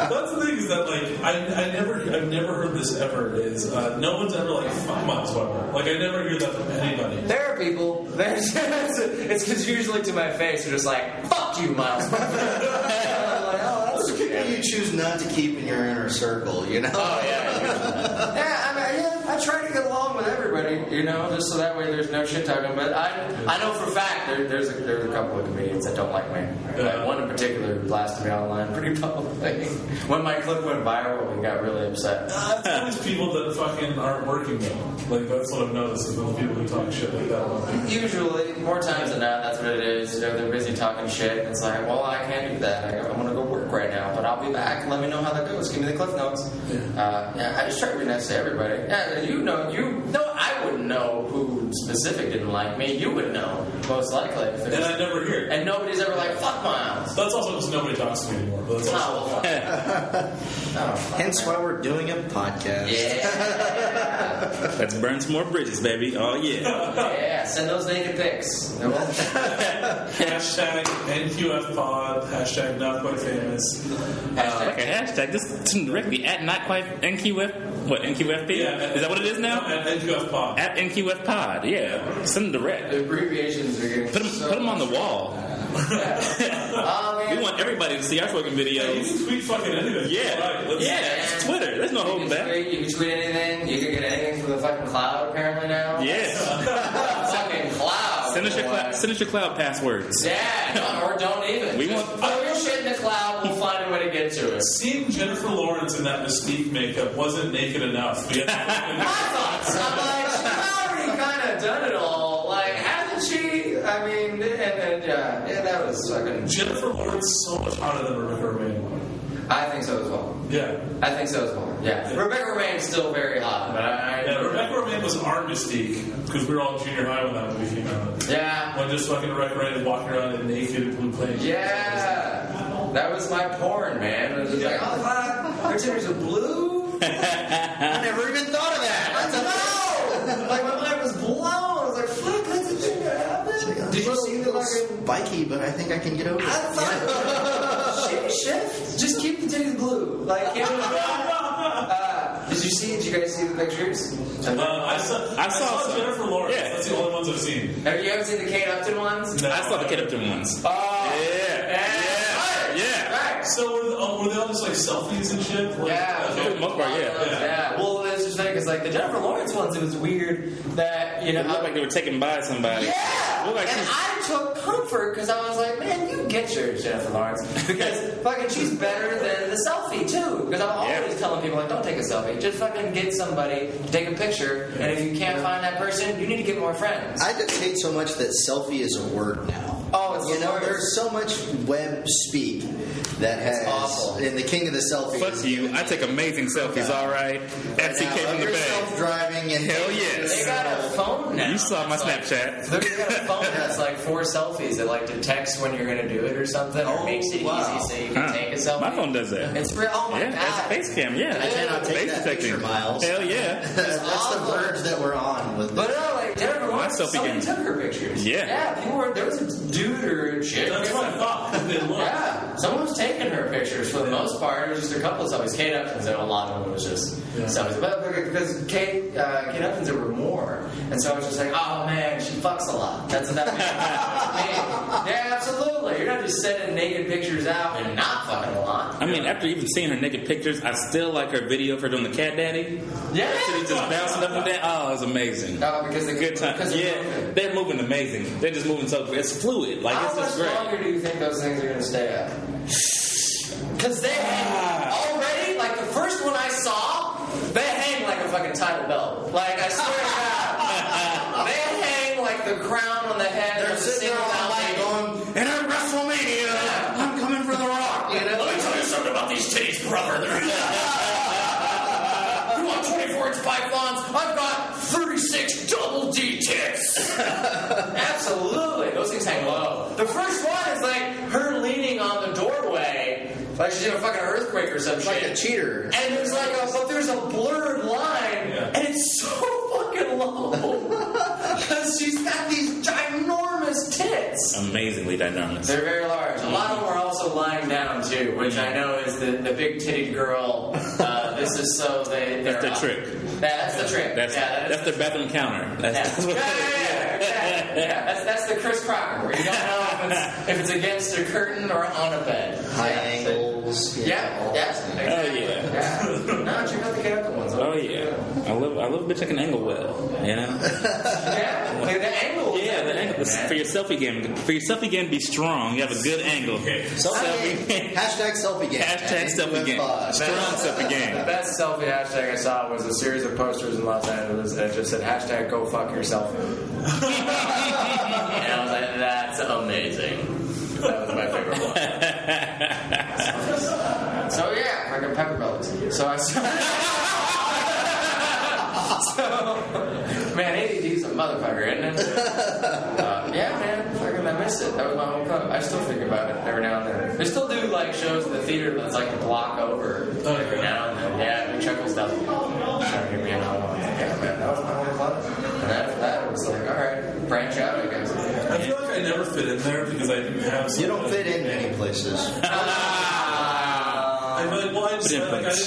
that's the thing is that I've never heard this ever. Is no one's ever like fuck Myles Weber. Like I never hear that from anybody. There are people. It's because usually to my face, they're just like, "Fuck you, Myles Weber." Those are people you choose not to keep in your inner circle. Oh yeah. I try to get along with everybody, just so that way there's no shit talking. But I know for a fact there's a couple of comedians that don't like me. One in particular blasted me online pretty publicly. When my clip went viral, we got really upset. It's always people that fucking aren't working though. Like that's what I've noticed is those people who talk shit like that. Usually, more times than not, that's what it is. They're busy talking shit. And it's like, well, I can't do that. I'm gonna go work right now, but I'll be back. Let me know how that goes. Give me the cliff notes. I just try to be nice to everybody. Yeah, I I wouldn't know who specific didn't like me. You would know, most likely. And I never hear it. And nobody's ever like, fuck Myles. That's also because nobody talks to me anymore. But that's also Hence why we're doing a podcast. Yeah. Let's burn some more bridges, baby. Oh, yeah. Yeah, send those naked pics. Hashtag NQF pod. Hashtag not quite famous. Like a hashtag. Just directly at not quite NQF. What, NQFP? Yeah. Is that what it is now? No, at NQF pod. At NQF pod, yeah. Send them direct. The abbreviations are getting Put them on the wall. We want everybody to see our fucking You videos. can tweet fucking anything. Yeah. Right, let's- Yeah, it's Twitter. There's no holding back. You can tweet anything. You can get anything from the fucking cloud, apparently, now. Yes. Fucking cloud. Send us your cloud passwords. Yeah, or don't even. We want- Throw your shit in the cloud, we'll find a way to get to it. Seeing Jennifer Lawrence in that Mystique makeup wasn't naked enough. We had My thoughts. I'm like, she's already kind of done it all. Like, hasn't she? I mean, yeah, that was fucking. Jennifer Lawrence is so much hotter than Rebecca Romaine. I think so as well. Yeah. I think so as well. Yeah. Rebecca Romaine's still very hot, but Yeah, Rebecca Romaine was our Mystique because we were all in junior high when that movie came out. Yeah. When just fucking Rebecca Romaine walking around in naked blue plain. Yeah. That was my porn, man. It was just like, oh, fuck. Her titties are blue? I never even thought of that. No! Like, my mind was blown. I was like, fuck, that's a thing that happened? Did you see the little spiky? But I think I can get over it. Shift. Just keep the titties blue. Like, keep it Did you guys see the pictures? I saw Jennifer Lawrence. Yeah. That's the only ones I've seen. You haven't seen the Kate Upton ones? No. I saw the Kid Upton ones. Yeah. Right. So were they all just like selfies and shit? Like, Yeah. For the most part, yeah. Yeah. Well, it's just funny because like the Jennifer Lawrence ones, it was weird that It looked like they were taken by somebody. Yeah. Looked like And I took comfort because I was like, man, you get yours, Jennifer Lawrence, because fucking she's better than the selfie too. Because I'm always telling people like, don't take a selfie, just fucking get somebody to take a picture, and if you can't find that person, you need to get more friends. I just hate so much that selfie is a word now. Oh, it's You know, there's so much web speak that has. awful. And the king of the selfie. Fuck you. I take amazing selfies, alright? FCK from the bag. Self-driving and Hell yes. They got a phone now. You saw my It's like- Snapchat. They got a phone that's like 4 selfies that like detects when you're gonna do it or something, or makes it wow. easy so you can take a selfie. My phone does that. It's real. Oh my Yeah, god. that's a face cam, yeah. I cannot take Face that detecting. picture, Miles. Hell yeah. That's the verge that we're on with But this. no, like Jennifer Lawrence, selfie somebody game. took her pictures. Yeah. Yeah, people were. There was a dude or a chick. That's what I thought. They looked. Yeah, someone was taking her pictures for the most part. It was just a couple of selfies. Kate Upton's, a lot of them was just selfies. But because Kate Upton's, there were more. And so I was just like, oh man, she fucks a lot. That's what that means. Yeah, absolutely. You're not just sending naked pictures out and not fucking a lot. I mean, after even seeing her naked pictures, I still like her video of her doing the cat daddy. Yeah. She's just bouncing up and down. Oh, it was amazing. No, because the Good time. because Yeah, they're moving amazing. They're just moving so it's fluid. Like How it's much just great. longer do you think those things are going to stay up? Because they hang already. Like the first one I saw, they hang like a fucking title belt. Like I swear to God, they hang like the crown on the head. They're of the sitting there single all night mountain. going, and at WrestleMania, I'm coming for the Rock. You know? Let me tell you something about these titties, brother. You want 24-inch pythons? I've got 36 double D tits. Absolutely, those things hang low. The first one is like her leaning on the doorway, like she's in a fucking earthquake or some Like shit. a cheater. And there's like but there's a blurred line, and it's so fucking low because she's got these ginormous tits. Amazingly dynamic. They're very large. A lot of them are also lying down too, which I know is the big titted girl. This is so That's the trick. That's the trick. That's their bathroom counter. That's what That's the Chris Crocker, where you don't know if it's against a curtain or on a bed. High angles. Yeah. Oh yeah. No, check out the Kate Upton ones. Oh yeah. I love a bitch that can angle well. You know. Yeah. Like the angle. Yeah, the angle for your selfie game. For your selfie game, be strong. You have a good angle. Selfie game. Hashtag selfie game. Hashtag selfie game. Strong selfie The game. best selfie hashtag I saw was a series of posters in Los Angeles that just said hashtag go fuck yourself. And I was like, that's amazing. That was my favorite one. So yeah, fucking Pepperbelly. So I saw So, man, ADD's a motherfucker, isn't it? Yeah, man, fucking, I miss it. That was my home club. I still think about it every now and then. They still do like shows in the theater that's like a block over every now and then. Yeah, Big Chuckles does it. Trying to get me in on one. Yeah, man, that was my home club. And after that, it was like, all right, branch out, I guess. I feel like I never fit in there because I didn't have. You don't fit in many places. I'm like, well, I didn't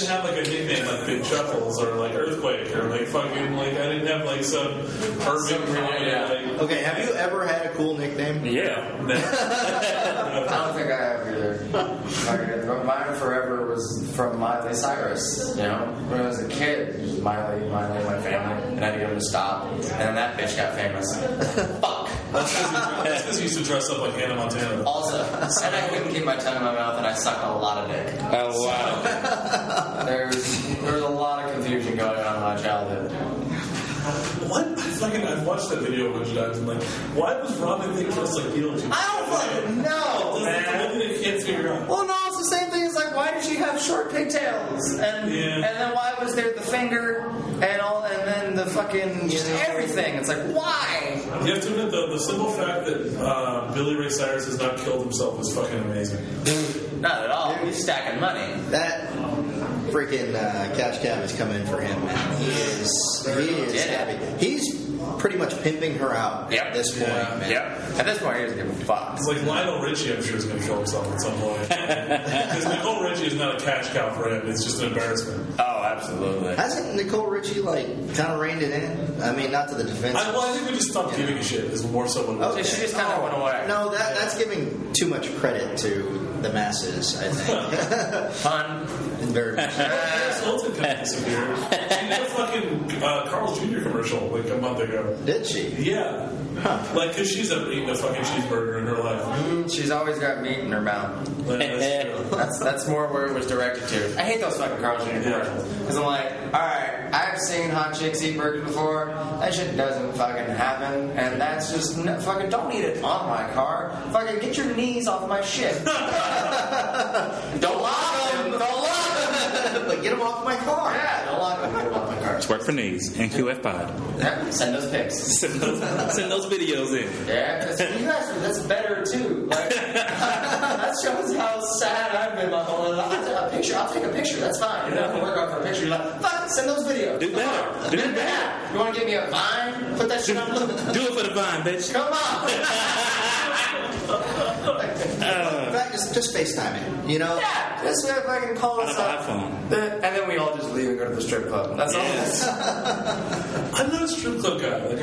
have like a nickname like Big Chuckles or like Earthquake or like fucking like I didn't have like some urban comedy. Like, Okay, have you ever had a cool nickname? Yeah. I don't think I have either. Mine forever was from Miley Cyrus. You know, when I was a kid, it was Miley, my family, and I had to get him to stop. And then that bitch got famous. Fuck. That's because you used to dress up like Hannah Montana. Also, and I couldn't keep my tongue in my mouth, and I sucked a lot of dick. Oh wow. There was a lot of confusion going on in my childhood. What? I've watched that video a bunch of times. I'm like, why was Robin Thicke dressed like Beetlejuice? I don't fucking know, That's the thing I can't figure out. Well, no, it's the same thing as like, why did she have short pigtails? And then why was there the finger and all, and then the fucking just everything? It's like, why? You have to admit, though, the simple fact that Billy Ray Cyrus has not killed himself is fucking amazing. Not at all. He's stacking money. That freaking cash cab is coming for him, man. He is happy. He's pretty much pimping her out at this point, man. Yep. At this point, he doesn't give a fuck. It's like Lionel Richie, I'm sure, is going to kill himself at some point. Because Nicole Richie is not a cash cow for him. It's just an embarrassment. Oh, absolutely. Hasn't Nicole Richie kind of reined it in? I mean, not to the defense. I think we just stopped giving a shit. Is more so what it was. She just kind of went away. No, that's giving too much credit to the masses, I think. Fun. Very much. Paris Hilton kind of disappeared. She did a fucking Carl's Jr. commercial like a month ago. Did she? Yeah. Like, because she's ever eaten a fucking cheeseburger in her life. She's always got meat in her mouth. That's true. That's more where it was directed to. I hate those fucking Carl's Jr. commercials. Because I'm like, alright, I've seen hot chicks eat burgers before. That shit doesn't fucking happen. And that's just, fucking don't eat it on my car. Fucking get your knees off my shit. Don't lock them. Don't lock them. But get them off my car. Yeah, don't lock them. Get them off my car. Twerk for knees and QF pod. Yeah, send those pics. Send those videos in. Yeah, because you guys, that's better too. Like, that shows how sad I've been my whole life. I'll take a picture. That's fine. You don't have to work on for a picture. You're like, fuck, send those videos. Do better. Do better. You want to give me a Vine? Put that shit on. Do it for the Vine, bitch. Come on. In fact, just FaceTime it, you know? Yeah, just if I can call us up. And then we all just leave and go to the strip club. That's all. I'm not a strip club guy. Like,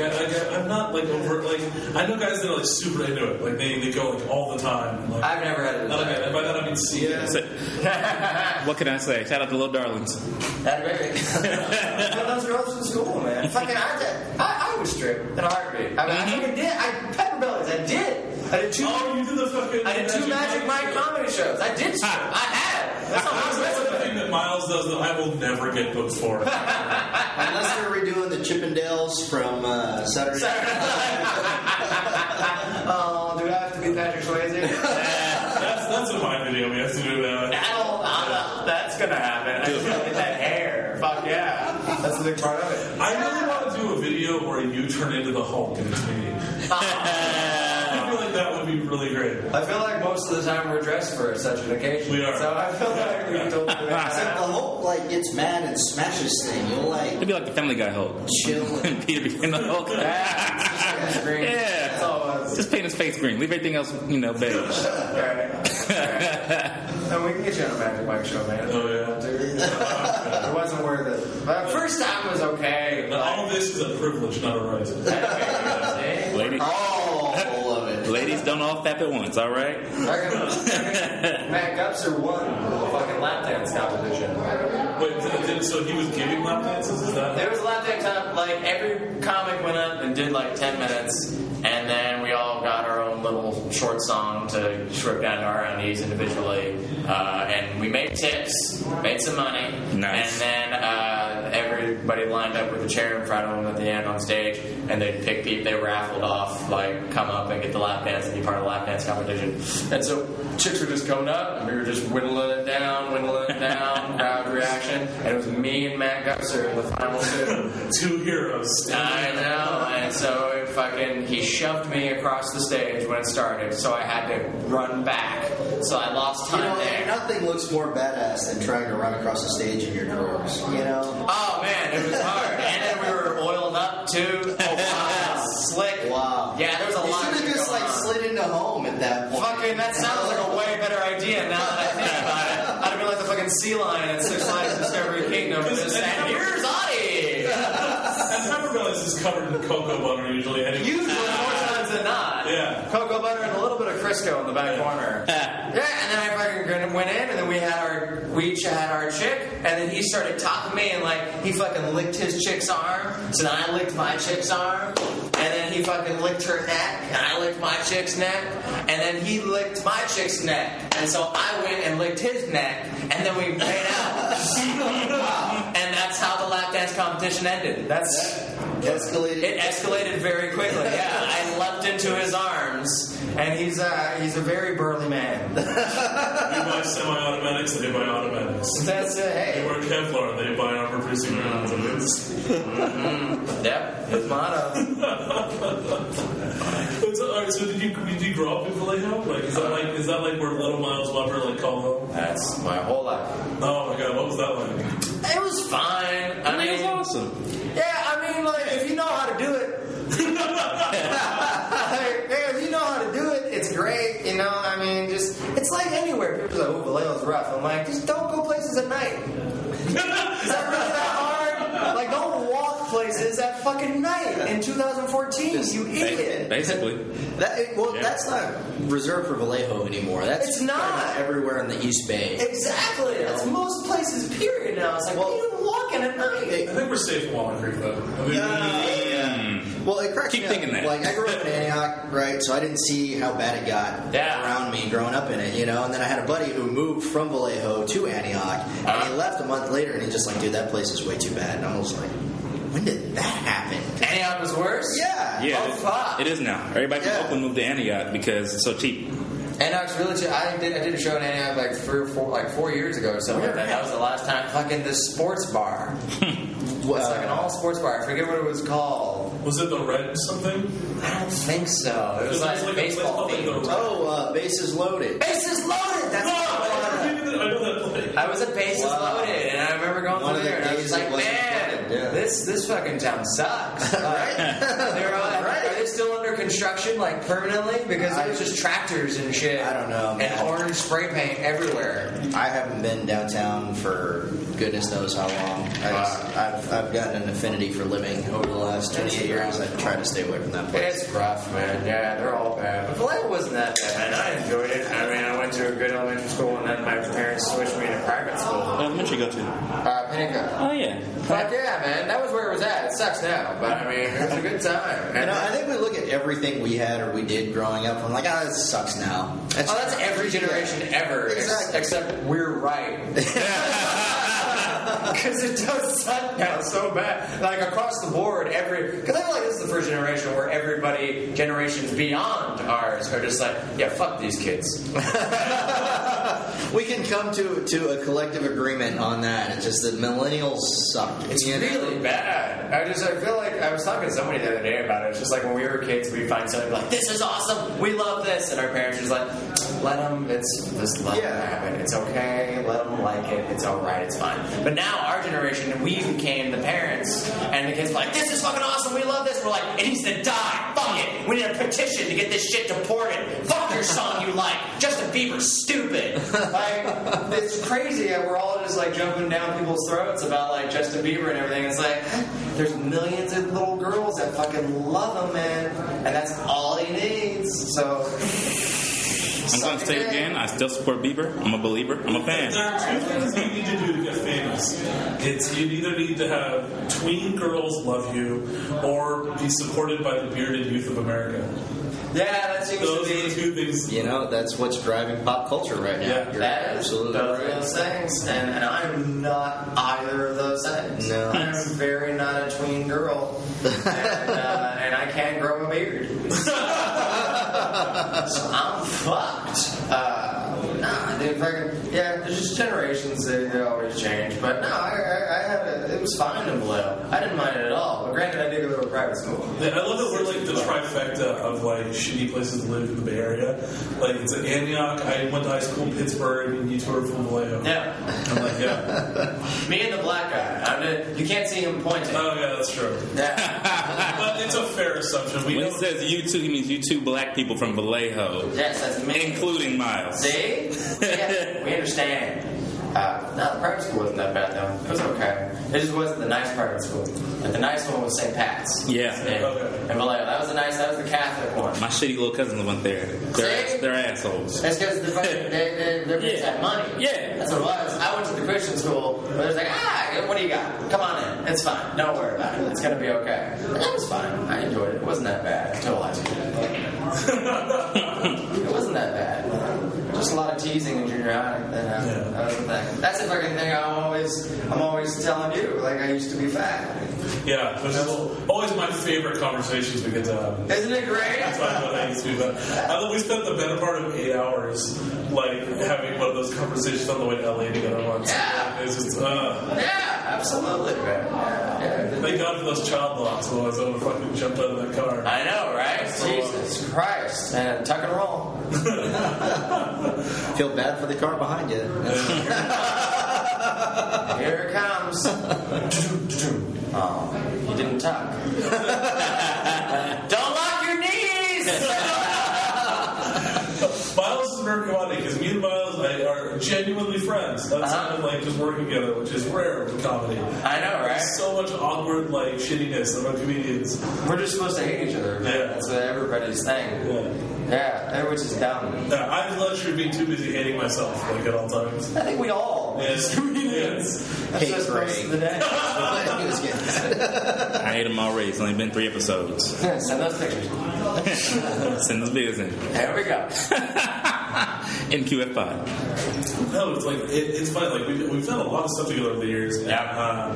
I'm not like over. Like, I know guys that are like super into it. Like, they go like all the time. Like, I've never had it. And by that I mean see it. What can I say? Shout out to Little Darlings. That's great. Those girls from school, man. Fucking, I would strip in a heartbeat. I mean, I fucking did. Pepperbellies, I did. I did two. Oh, you did the fucking. I did two Magic Mike comedy shows. I did strip. I had. That's the thing that Myles does that I will never get booked for. Unless they're redoing the Chippendales from Saturday Night. Oh, do I have to be Patrick Swayze? That's a fine video. We have to do that. That's gonna happen. I just get that hair. Fuck yeah. That's the big part of it. I really want to do a video where you turn into the Hulk and it's me. I feel like that would be really great. I feel like most of the time we're dressed for such an occasion. We are. So I feel like we can totally do it. Except the Hulk gets mad and smashes thing. You'll It'd be like the Family Guy Hulk. chill. And Peter became the Hulk. Yeah, it's just like a screen. Yeah. That's all it was. Just paint his face green. Leave everything else, beige. Alright. And we can get you on a Magic Mike show, man. Oh, yeah. It wasn't worth it. But first time was okay. But all of this is a privilege, not a right. Ladies. All of it. Ladies don't all fap at once, all right? Matt Gupser won the fucking lap dance competition. Wait, so he was giving lap dances? Is that? There was a lap dance time. Like, every comic went up and did like 10 minutes, and then we all got our own little short song to strip down to our own knees individually. And we made tips, made some money. Nice. And then every everybody lined up with a chair in front of them at the end on stage, and they'd pick people, they raffled off, like, come up and get the lap dance and be part of the lap dance competition. And so chicks were just coming up, and we were just whittling it down, crowd reaction, and it was me and Matt Gusser in the final Two heroes. I know, and so he shoved me across the stage when it started, so I had to run back. So I lost time there. Nothing looks more badass than trying to run across the stage in your drawers. Oh man, it was hard. And then we were oiled up too. Oh wow, slick. Wow. Yeah, there was a lot. You should have just slid into home at that point. That sounds like a way better idea now that I think about it. I'd have been like the fucking sea lion in Six Flags Discovery Kingdom. And here's Audie. And Pepperbelly's is covered in cocoa butter usually. Anyway. Usually, more times than not. Yeah. Cocoa butter and a little bit of Crisco in the back corner. Yeah, and then I fucking went in, and then we each had our chick, and then he started talking to me, and he fucking licked his chick's arm, so then I licked my chick's arm, and then he fucking licked her neck, and I licked my chick's neck, and then he licked my chick's neck, and so I went and licked his neck, and then we made out. And that's how the lap dance competition ended. Escalated. It escalated very quickly. Yeah, I leapt into his arms, and he's a very burly man. You buy semi-automatics, they buy automatics. That's it. Hey. They wear Kevlar, they buy armor-piercing rounds. Yep, his motto. So did you grow up in Vallejo? Is that like where little Myles Weber called home? That's my whole life. Oh my god, what was that like? It was fine. I mean, it was awesome. Yeah, I mean, if you know how to do it. If you know how to do it, it's great. I mean, it's like anywhere. People are like, Vallejo's rough. I'm like, just don't go places at night. Is that really that hard? Don't walk places at fucking night in 2014, you idiot. Basically. That's not reserved for Vallejo anymore. It's not. Everywhere in the East Bay. Exactly. That's most places, period, now. It's like, what are you walking at night? I think we're safe in Walnut Creek, though. Well, it cracks Keep me thinking up. that. I grew up in Antioch, right? So I didn't see how bad it got around me growing up in it, And then I had a buddy who moved from Vallejo to Antioch, and he left a month later, and he's just like, dude, that place is way too bad. And I was like, when did that happen? Antioch was worse? Yeah. Fuck. It is now. Everybody from Oakland moved to Antioch because it's so cheap. Antioch's really cheap. I did a show in Antioch 4 years ago or something like that. That was the last time. Fucking the sports bar. It's like an all sports bar. I forget what it was called. Was it the Red something? I don't think so. It was like baseball themed. Bases Loaded. Bases Loaded! That's what I know that place. I was at Bases Loaded, and I remember going through there, and I was like, man, this fucking town sucks. Right? Are they still under construction, permanently? Because it was just tractors and shit. I don't know, man. And orange spray paint everywhere. I haven't been downtown for goodness knows how long. I've gotten an affinity for living over the last 28 years. I've tried to stay away from that place. It's rough, man. Yeah, they're all bad. But Vallejo wasn't that bad, man. I enjoyed it. I mean, I went to a good elementary school, and then my parents switched me to private school. What elementary you go to? Pinnacle. Oh, yeah. Fuck yeah, man. That was where it was at. It sucks now, but I mean, it was a good time. And I think we look at everything we had or we did growing up, and I'm like, it sucks now. That's every generation ever. Exactly. Except we're right. Because it does suck now so bad. Across the board, because I feel like this is the first generation where generations beyond ours are just like, yeah, fuck these kids. We can come to a collective agreement on that. It's just that millennials suck. It's really bad. I feel like I was talking to somebody the other day about it. It's just like when we were kids, we'd find something like, this is awesome, we love this, and our parents were just like, let them, just let them happen. It's okay, let them like it, it's alright, it's fine. But now our generation, we became the parents, and the kids were like, this is fucking awesome, we love this. We're like, it needs to die, fuck it, we need a petition to get this shit deported. Fuck your song you like, Justin Bieber's stupid. It's crazy how we're all just jumping down people's throats about Justin Bieber and everything. It's there's millions of little girls that fucking love him, man, and that's all he needs. So I'm going to say it again. I still support Bieber. I'm a believer. I'm a fan. There are two things you need to do to get famous. You either need to have tween girls love you or be supported by the bearded youth of America. Yeah, that seems Those to be are the two things. That's what's driving pop culture right now. Yeah. You're that absolutely those right. are those things, and I'm not either of those things. No. I'm very not a tween girl, and I can't grow a beard. So I'm fucked. There's just generations, they always change. But no, it was fine in Vallejo. I didn't mind it at all. But granted, I did go to a private school. Yeah, I love that we're like the trifecta of like shitty places to live in the Bay Area. Like it's in Antioch. I went to high school in Pittsburgh, and you two are from Vallejo. Yeah. I'm like, yeah. Me and the black guy. You can't see him pointing. Oh yeah, that's true. Yeah. But it's a fair assumption. When he says you two, he means you two black people from Vallejo. Yes, that's me. Including Myles. See? Yeah, we understand. No, the private school wasn't that bad though. It was okay. It just wasn't the nice private school. Like the nice one was St. Pat's. Yeah. And Vallejo. That was the Catholic one. My shitty little cousins went there. They're assholes. That's because their parents had money. Yeah. That's what it was. I went to the Christian school where it was like, what do you got? Come on in. It's fine. Don't worry about it. It's going to be okay. And that was fine. I enjoyed it. It wasn't that bad until high school. It wasn't that bad. Just a lot of teasing in junior high. That was the thing. That's the fucking thing I'm always telling you. Like, I used to be fat. Yeah, which is always my favorite conversations we get to have. Isn't it great? That's what I used to be fat. We spent the better part of 8 hours, like, having one of those conversations on the way to LA together once. Yeah. It's just, Yeah, absolutely, man. Yeah. Thank God for those child locks while I was able to fucking jump out of that car. I know, right? Jesus Christ. And tuck and roll. Feel bad for the car behind you. Here it comes. Oh, you didn't tuck. Don't lock your knees! Myles is very funny because me and Myles are genuinely friends. That's kind of like just working together, which is rare with comedy. I know, right? There's so much awkward like shittiness about comedians. We're just supposed to hate each other. Yeah. That's everybody's thing. Yeah, which is dumb. Yeah, I have the luxury of being too busy hating myself, like at all times. I think we all. Yes. Comedians. That's just most of the day. I hate him already. It's only been 3 episodes. Send those pictures. Send those videos in. There we go. NQF5. No, it's like it's funny. Like we've done a lot of stuff together over the years. Yeah.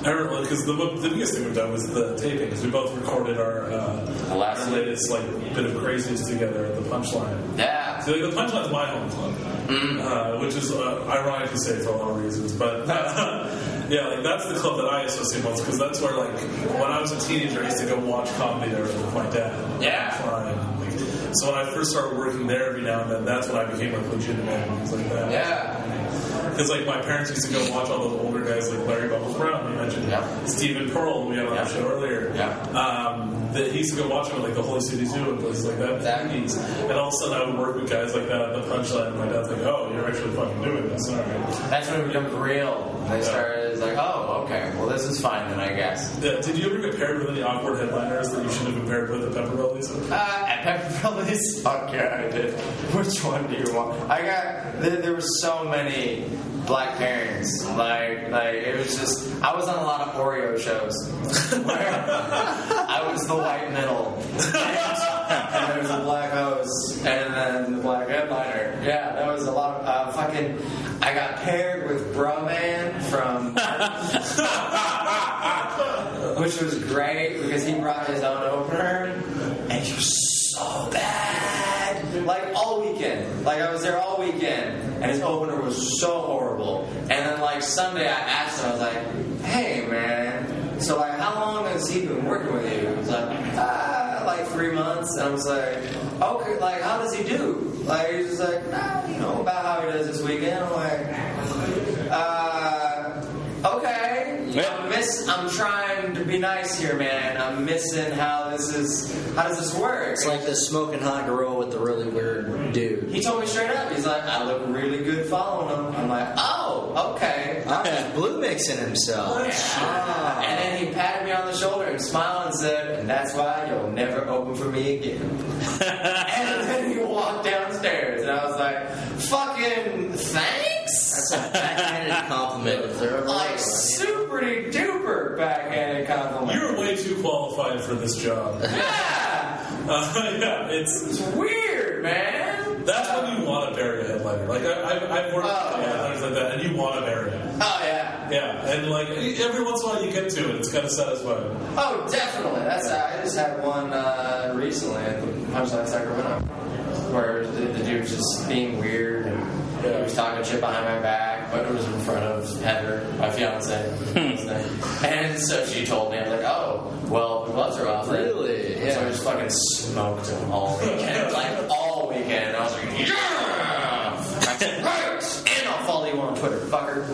I remember because the biggest thing we've done was the taping. Because we both recorded our latest like bit of craziness together at the Punchline. Yeah. So like, the Punchline's my home club, which is ironic to say for a lot of reasons, but. Yeah, like that's the club that I associate most because that's where, like, when I was a teenager, I used to go watch comedy there with my dad. Yeah. So when I first started working there every now and then, that's when I became like legitimate and things like that. Yeah. Because like my parents used to go watch all those older guys like Larry Bubbles Brown. You mentioned Stephen Pearl. We had on the show earlier. That he used to go watch them at like the Holy City Zoo and places like that. And all of a sudden I would work with guys like that at the Punchline, and my dad's like, "Oh, you're actually fucking doing this." All right. That's when it becomes real. They started. It's like, oh, okay. Well, this is fine then, I guess. Yeah. Did you ever get paired with any awkward headliners that you should have been paired with at Pepperbelly's? At Pepperbelly's? Oh, yeah, I did. Which one do you want? There were so many black parents. Like it was just, I was on a lot of Oreo shows where I was the white middle. And there was a black host, and then the black headliner. Yeah, that was a lot of I got paired with Bro Man from which was great because he brought his own opener, and he was so bad. Like all weekend. Like I was there all weekend, and his opener was so horrible. And then like Sunday, I asked him, I was like, "Hey man, so like how long has he been working with you?" He was like 3 months. And I was like, "Okay, like how does he do?" Like he's just like, about how he does this weekend. I'm like, okay. I'm trying to be nice here, man. I'm missing how does this work? It's like the smoking hot girl with the really weird dude. He told me straight up. He's like, I look really good following him. I'm like, oh, okay. He's blue mixing himself. Yeah. And then he patted me on the shoulder and smiled and said, and that's why you'll never open for me again. And then he walked downstairs, and I was like, fucking thanks? That's a backhanded compliment. Like, super duper backhanded compliment. You're way too qualified for this job. Yeah. It's weird, man. That's when you want to bury a headliner. Like I've worked with headliners like that, and you want to bury him. Oh yeah. Yeah, and like every once in a while you get to it, it's kind of satisfying. Oh, definitely. That's I just had one recently at the Punchline Sacramento, where the dude was just being weird and he was talking shit behind my back, but it was in front of Heather, my fiance. And so she told me, I was like, oh, well, the gloves are off. Really? Yeah. So I just fucking smoked him all weekend, like all weekend. I was like, yeah! I said, right! And I'll follow you on Twitter, fucker.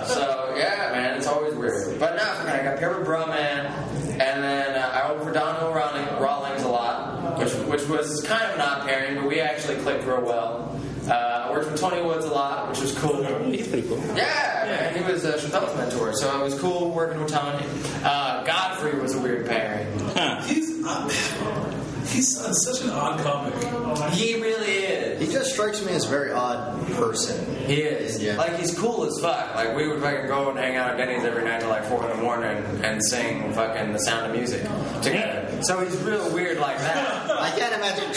So, yeah, man, it's always weird. But now, I got paired with Bro Man, and then I opened for Donnell Rawlings a lot, which was kind of an odd pairing, but we actually clicked real well. I worked with Tony Woods a lot, which was cool. He's pretty cool. Yeah, man, he was Chappelle's mentor, so it was cool working with Tony. Godfrey was a weird pairing. Huh. He's such an odd comic. He really is. He just strikes me as a very odd person. He is. Yeah. Like, he's cool as fuck. Like, we would fucking go and hang out at Denny's every night till like 4 in the morning and sing fucking The Sound of Music together. So he's real weird like that. I can't imagine.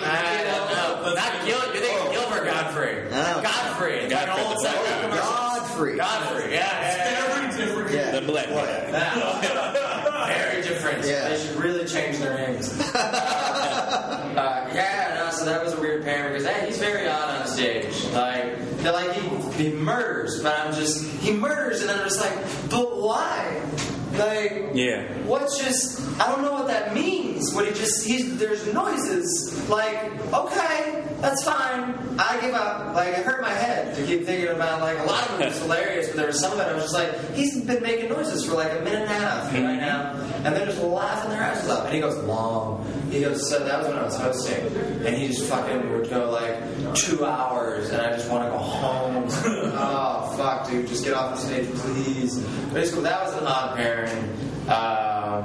Not Gilbert. You think it's Gilbert Godfrey? No. Godfrey. It's like an old Godfrey. Godfrey. Yeah. Very different. Yeah. The black guy. Very different. Yeah. They should really change their names. So that was a weird pairing because he's very odd on stage. Like he murders, but he murders, and I'm just like, but why? Like, yeah. I don't know what that means. There's noises. Like, okay, that's fine. I give up. Like, it hurt my head to keep thinking about, like, a lot of it was hilarious, but there was some of it I was just like, he's been making noises for like a minute and a half right now, and they're just laughing their asses off. And he goes, long. He goes, so that was when I was hosting, and he just fucking would go like 2 hours, and I just want to go home. Oh, fuck, dude, just get off the stage, please. But it's cool. That was an odd pairing. I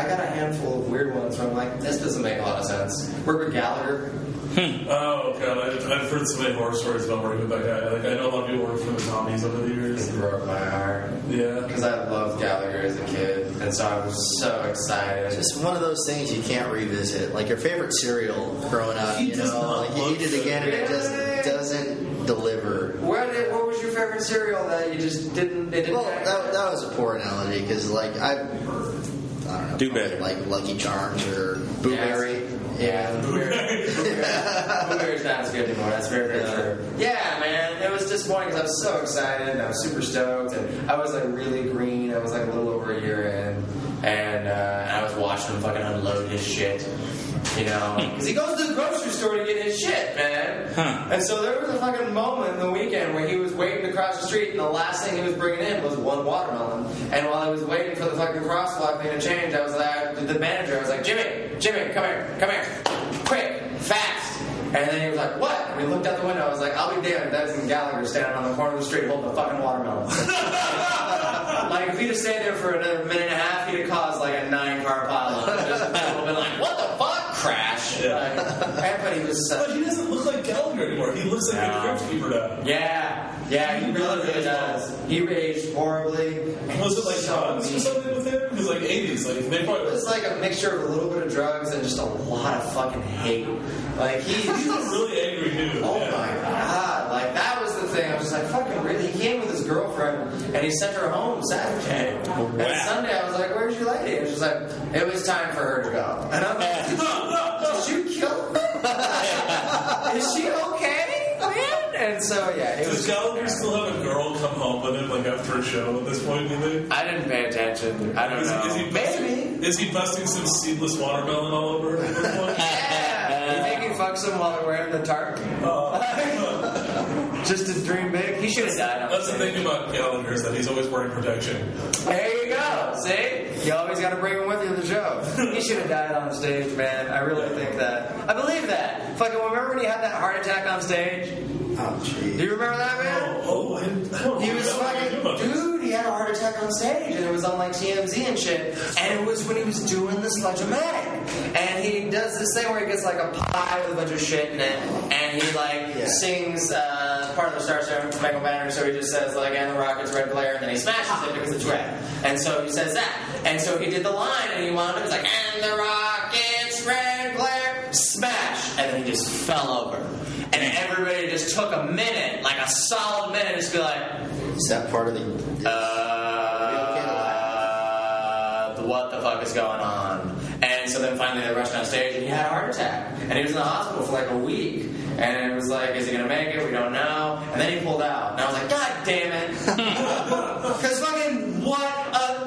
got a handful of weird ones where I'm like, this doesn't make a lot of sense. Work with Gallagher. Oh god, I've heard so many horror stories about working with that guy. Like, I know a lot of people work for the zombies over the years. It broke my heart. Yeah, because I loved Gallagher as a kid, and so I was so excited. It's just one of those things you can't revisit. Like your favorite cereal growing up, like you eat it again and it just doesn't deliver. What was your favorite cereal that you just didn't? Well, that was a poor analogy because like I don't know. Do better. Like Lucky Charms or Blueberry. Yeah, Blueberry's not as good anymore. That's very, very true. Yeah, man, it was disappointing because I was so excited and I was super stoked, and I was like really green. I was like a little over a year in, and I was watching him fucking unload his shit. You know, because he goes to the grocery store to get his shit, man. And so there was a fucking moment in the weekend where he was waiting to cross the street, and the last thing he was bringing in was one watermelon. And while I was waiting for the fucking crosswalk thing to change, I was like, the manager, I was like, Jimmy, come here, quick, fast. And then he was like, what? And we looked out the window. I was like, I'll be damned. That's in Gallagher standing on the corner of the street holding a fucking watermelon. Like, if he'd have stayed there for another minute and a half, he'd have caused like a 9-car pileup. Just people been like, what the fuck? Crash. Yeah. Like, everybody was. But he doesn't look like Gallagher anymore. He looks like a crypt keeper now. Yeah, he really does. He aged horribly. Was it like drugs or something with him? Because like 80s, like they probably. It was like a mixture of a little bit of drugs and just a lot of fucking hate. Like he's a really angry dude. Oh my god! Like that was the thing. I was just like, fucking really. He came with his girlfriend and he sent her home Saturday. And Sunday I was like, where's your lady? And she's like, it was time for her to go. And I'm like, did you kill her? Is she okay, man? And so yeah, does Gallagher still have a girl come home with him like after a show at this point? Do you think? I didn't pay attention. I don't know. Is he busting some seedless watermelon all over at this point? Yeah. You think he fucks him while they're wearing the tarp? Just to dream big. He should have died. That's the thing about Gallagher is that he's always wearing protection. There you go. See, you always got to bring him with you to the show. He should have died on stage, man. I really think that. I believe that. Fucking remember when he had that heart attack on stage? Oh, jeez. Do you remember that, man? I don't know. He was fucking, dude, he had a heart attack on stage, and it was on like TMZ and shit, and it was when he was doing the Sledge-O-Matic, and he does this thing where he gets like a pie with a bunch of shit in it, and he like sings part of the Star Spangled Michael Banner, so he just says like, and the rocket's red glare, and then he smashes it because it's red, and so he says that, and so he did the line, and he wound up, he's like, and the rocket's red glare, smash, and then he just fell over. And everybody just took a minute, like a solid minute, just be like, Is that part of the? What the fuck is going on? And so then finally they rushed on stage and he had a heart attack. And he was in the hospital for like a week. And it was like, is he going to make it? We don't know. And then he pulled out. And I was like, God damn it. Because fucking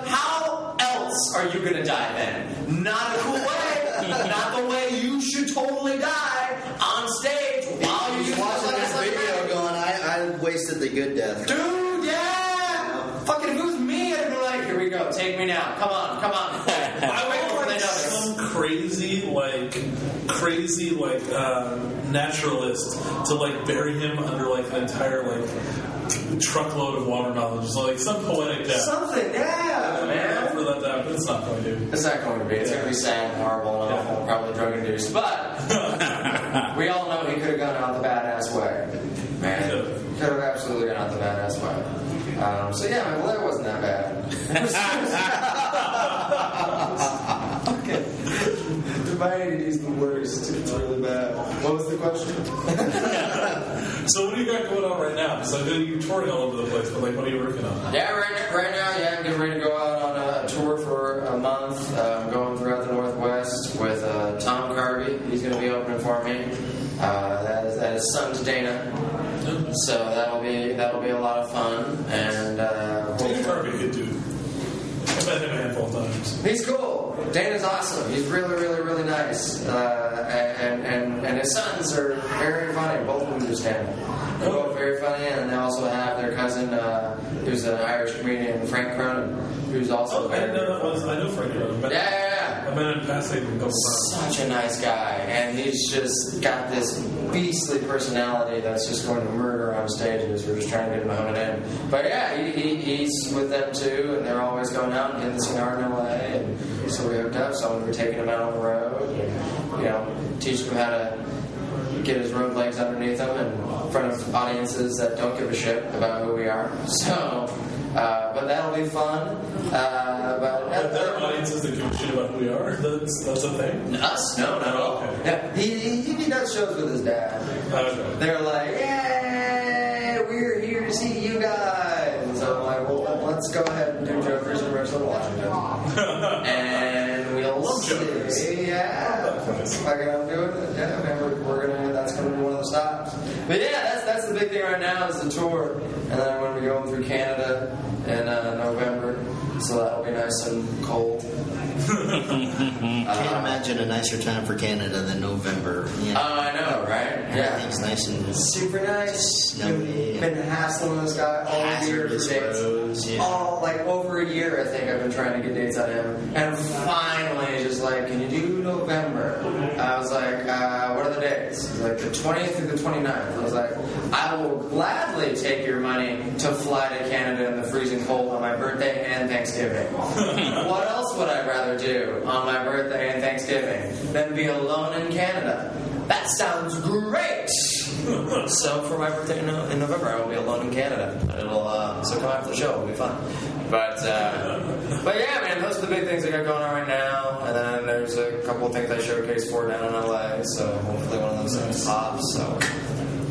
how else are you going to die then? Not a cool way. Not the way you should totally die on stage while you're Watching this video going, I wasted the good death. Dude, yeah! Fucking if it was me, I'd be like, here we go, take me now. Come on. I wait for like some crazy naturalist to like bury him under like an entire like truckload of watermelon, just like some poetic death. Something, yeah, man. For that to happen, it's not going to. It's not going to be. It's going to be sad and horrible and awful, probably drug induced. But we all know he could have gone out the badass way. Man, could have absolutely gone out the badass way. So yeah, man, well, that wasn't that bad. Okay. My ADD's the worst. It's really bad. What was the question? So what do you got going on right now? Because I know you're touring all over the place, but like, what are you working on? Yeah, right now, I'm getting ready to go out on a tour for a month. I'm going throughout the Northwest with Tom Carvey. He's going to be opening for me. That is son to Dana. So that'll be a lot of fun. And Dana Carvey, good dude. I've met him a handful of times. He's cool. Dana's awesome. He's really, really, really nice. And his sons are very funny. Both of them do stand-up. They're both very funny, and they also have their cousin, who's an Irish comedian, Frank Cronin, who's also I didn't know that was. I know Frank Cronin. Yeah. I met him in passing a couple times. Such a nice guy, and he's just got this beastly personality that's just going to murder on stages. We're just trying to get him to hone it in. But yeah, he's with them too, and they're always going out and getting the cigar in LA, and so we hooked up. So we're taking him out on the road, and teaching him how to get his road legs underneath him in front of audiences that don't give a shit about who we are. So, but that'll be fun. But there are audiences that give a shit about who we are. That's a thing. Us? No, not at all. Okay. Yeah, he does shows with his dad. Okay. They're like, yay, we're here to see you guys. And so I'm like, well, let's go ahead and do Jokers in Richland, Washington. And we'll see. Yeah. Fucking I'm doing it. Yeah, man, that's going to be one of the stops. But yeah, that's the big thing right now is the tour. And then I'm going to be going through Canada in November. So that'll be nice and cold. Can't imagine a nicer time for Canada than November. Yeah. I know, right? Yeah. Everything's nice and super nice. snowy. Been hassling this guy all year for dates. Roads, yeah. All like over a year, I think I've been trying to get dates out of him, and finally, just like, can you do November? I was like, what are the dates? He's like the 20th through the 29th. I was like, I will gladly take your money to fly to Canada in the freezing cold on my birthday and Thanksgiving. What else would I rather do on my birthday and Thanksgiving than be alone in Canada? That sounds great! So for my birthday in November, I will be alone in Canada. So come after the show, it'll be fun. But yeah, man, those are the big things I got going on right now. And then there's a couple of things I showcased for down in LA. So hopefully one of those things pops. So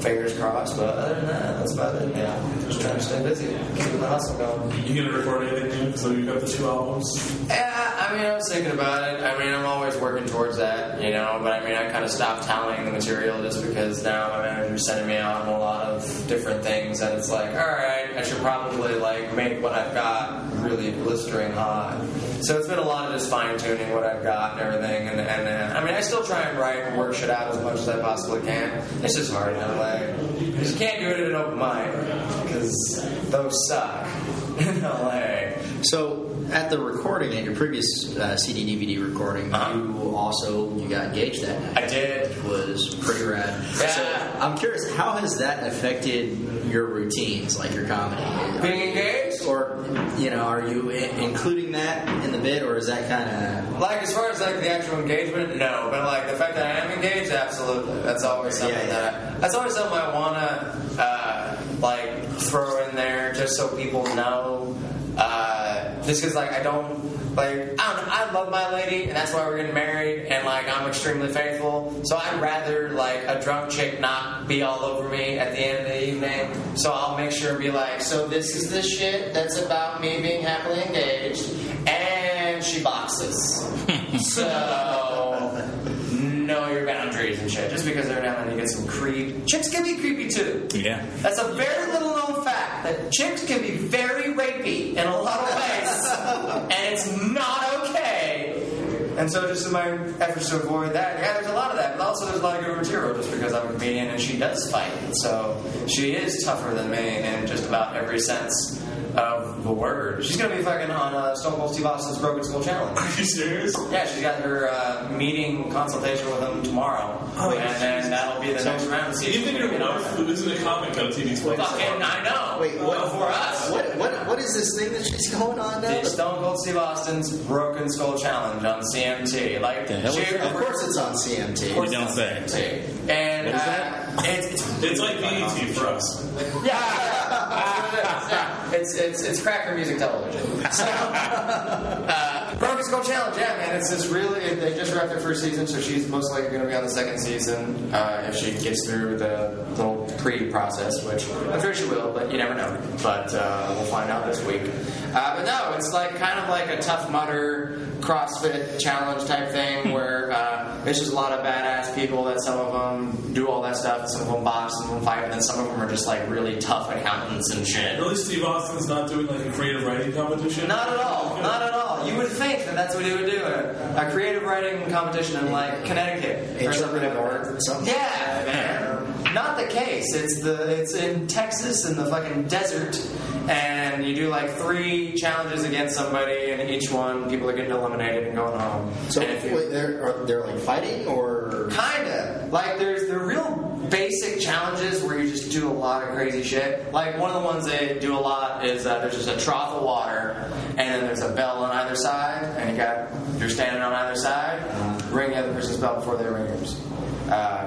fingers crossed. But other than that, that's about it. Yeah, just trying to stay busy, keeping the hustle going. You gonna record anything new? So you got the 2 albums. Yeah, I mean, I was thinking about it. I mean, I'm always working towards that, But I mean, I kind of stopped tallying the material just because now my manager's sending me out on a lot of different things, and it's like, all right, I should probably like make what I've got really blistering hot. So it's been a lot of just fine tuning what I've got and everything, and I mean, I still try and write and work shit out as much as I possibly can. It's just hard in LA. You just can't do it at an open mic because those suck in LA. So, at the recording, at your previous CD DVD recording, you got engaged that night. I did. Which was pretty rad. Yeah. So, I'm curious, how has that affected your routines, like your comedy? Being engaged? Or, are you including that in the bit, or is that kind of... Like, as far as, like, the actual engagement, no. But, like, the fact that I am engaged, absolutely. That's always something that's always something I want to, throw in there just so people know, Just because, like, I don't know, I love my lady, and that's why we're getting married, and, like, I'm extremely faithful. So I'd rather, like, a drunk chick not be all over me at the end of the evening. So I'll make sure and be like, so this is the shit that's about me being happily engaged, and she boxes. So know your boundaries and shit. Just because every now and then you get some creep. Chicks can be creepy too. Yeah. That's a very little known fact that chicks can be very rapey in a lot of ways, and it's not okay. And so just in my efforts to avoid that, yeah, there's a lot of that. But also there's a lot of good material just because I'm a comedian and she does fight. So she is tougher than me in just about every sense of the word. She's going to be fucking on Stone Cold Steve Austin's Broken Skull Challenge. Are you serious? Yeah, she's got her meeting consultation with him tomorrow. And then that'll be the next round. You think your wife, who isn't a comic on TV Sports? Fucking, I know. Wait, what? For us. What is this thing that she's going on now? It's Stone Cold Steve Austin's Broken Skull Challenge on CMT. Like, Of course it's on CMT. You don't say. And what is that? It's like BET for us. Yeah. It's cracker music television. So, Broken Skull Challenge, yeah, man. It's just really, they just wrapped their first season, so she's most likely going to be on the second season if she gets through the little pre-process, which I'm sure she will, but you never know. But we'll find out this week. But no, it's like kind of like a Tough Mudder CrossFit challenge type thing where it's just a lot of badass people that some of them do all that stuff, some of them box, some of them fight, and then some of them are just like really tough accountants and shit. Really, Steve Austin's not doing like a creative writing competition? Not at all. Not at all. You would think that that's what he would do. A creative writing competition in like Connecticut. Interpretive art. Something. Yeah, man. Not the case. It's in Texas in the fucking desert. And you do like 3 challenges against somebody, and each one people are getting eliminated and going home. So wait, they're like fighting or kinda like there's the real basic challenges where you just do a lot of crazy shit. Like one of the ones they do a lot is there's just a trough of water, and then there's a bell on either side, and you're standing on either side. Ring the other person's bell before they ring yours.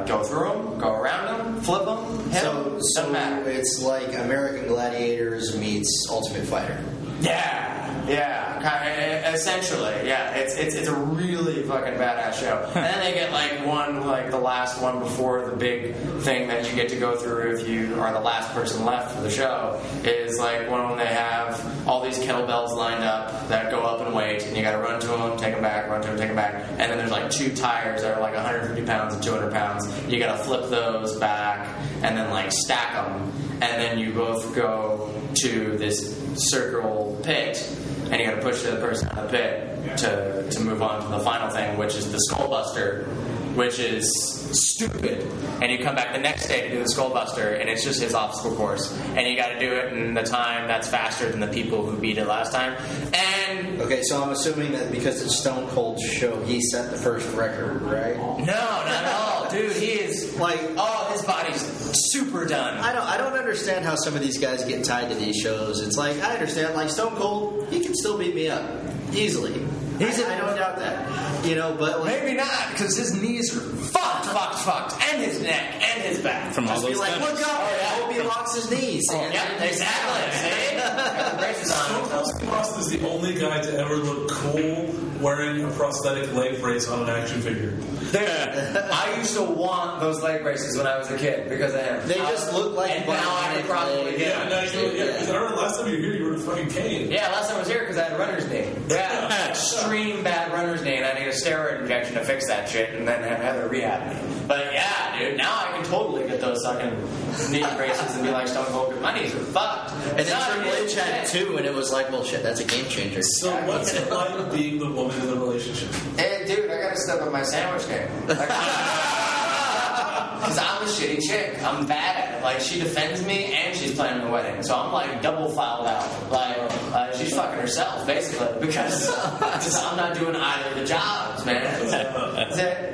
Go through them, go around them, flip them, hit them. Doesn't matter. It's like American Gladiators meets Ultimate Fighter. Yeah, kind of, essentially, yeah. It's a really fucking badass show. And then they get like one, like the last one before the big thing that you get to go through if you are the last person left for the show. Is like one of them they have all these kettlebells lined up that go up in weight, and you got to run to them, take them back, run to them, take them back, and then there's like 2 tires that are like 150 pounds and 200 pounds. You got to flip those back and then like stack them, and then you both go to this circle pit, and you got to push the other person out of the pit to move on to the final thing, which is the Skull Buster, which is stupid. And you come back the next day to do the Skull Buster, and it's just his obstacle course, and you got to do it in the time that's faster than the people who beat it last time. And okay, so I'm assuming that because it's Stone Cold's show, he set the first record, right? No, not at all, dude. He is like, his body's super done. I don't understand how some of these guys get tied to these shows. It's like, I understand, like Stone Cold, he can still beat me up easily. I don't doubt that. You know, but like, maybe not, because his knees are fucked, and his neck, and his back. From all those like, look up, I hope he locks his knees. Yeah, exactly. See? Got the braces on. Steve Austin is the only guy to ever look cool wearing a prosthetic leg brace on an action figure. I used to want those leg braces when I was a kid because of him. They just look like. And now I could probably get them. Because I remember last time you were here, you were in a fucking cane. Yeah, last time I was here because I had a runner's knee. Yeah, extreme bad runner's knee, and I need a steroid injection to fix that shit, and then have Heather rehab me. But yeah, dude, now I can totally get those fucking knee braces and be like Stone Cold. My knees are fucked. And then Triple H had it too, and it was like, well, shit, that's a game changer. So what's it like being the woman in the relationship? Hey, dude, I gotta step up my sandwich game. Because I'm a shitty chick. I'm bad at it. Like, she defends me and she's planning the wedding. So I'm like double fouled out. Like, she's fucking herself, basically. Because I'm not doing either of the jobs, man. So,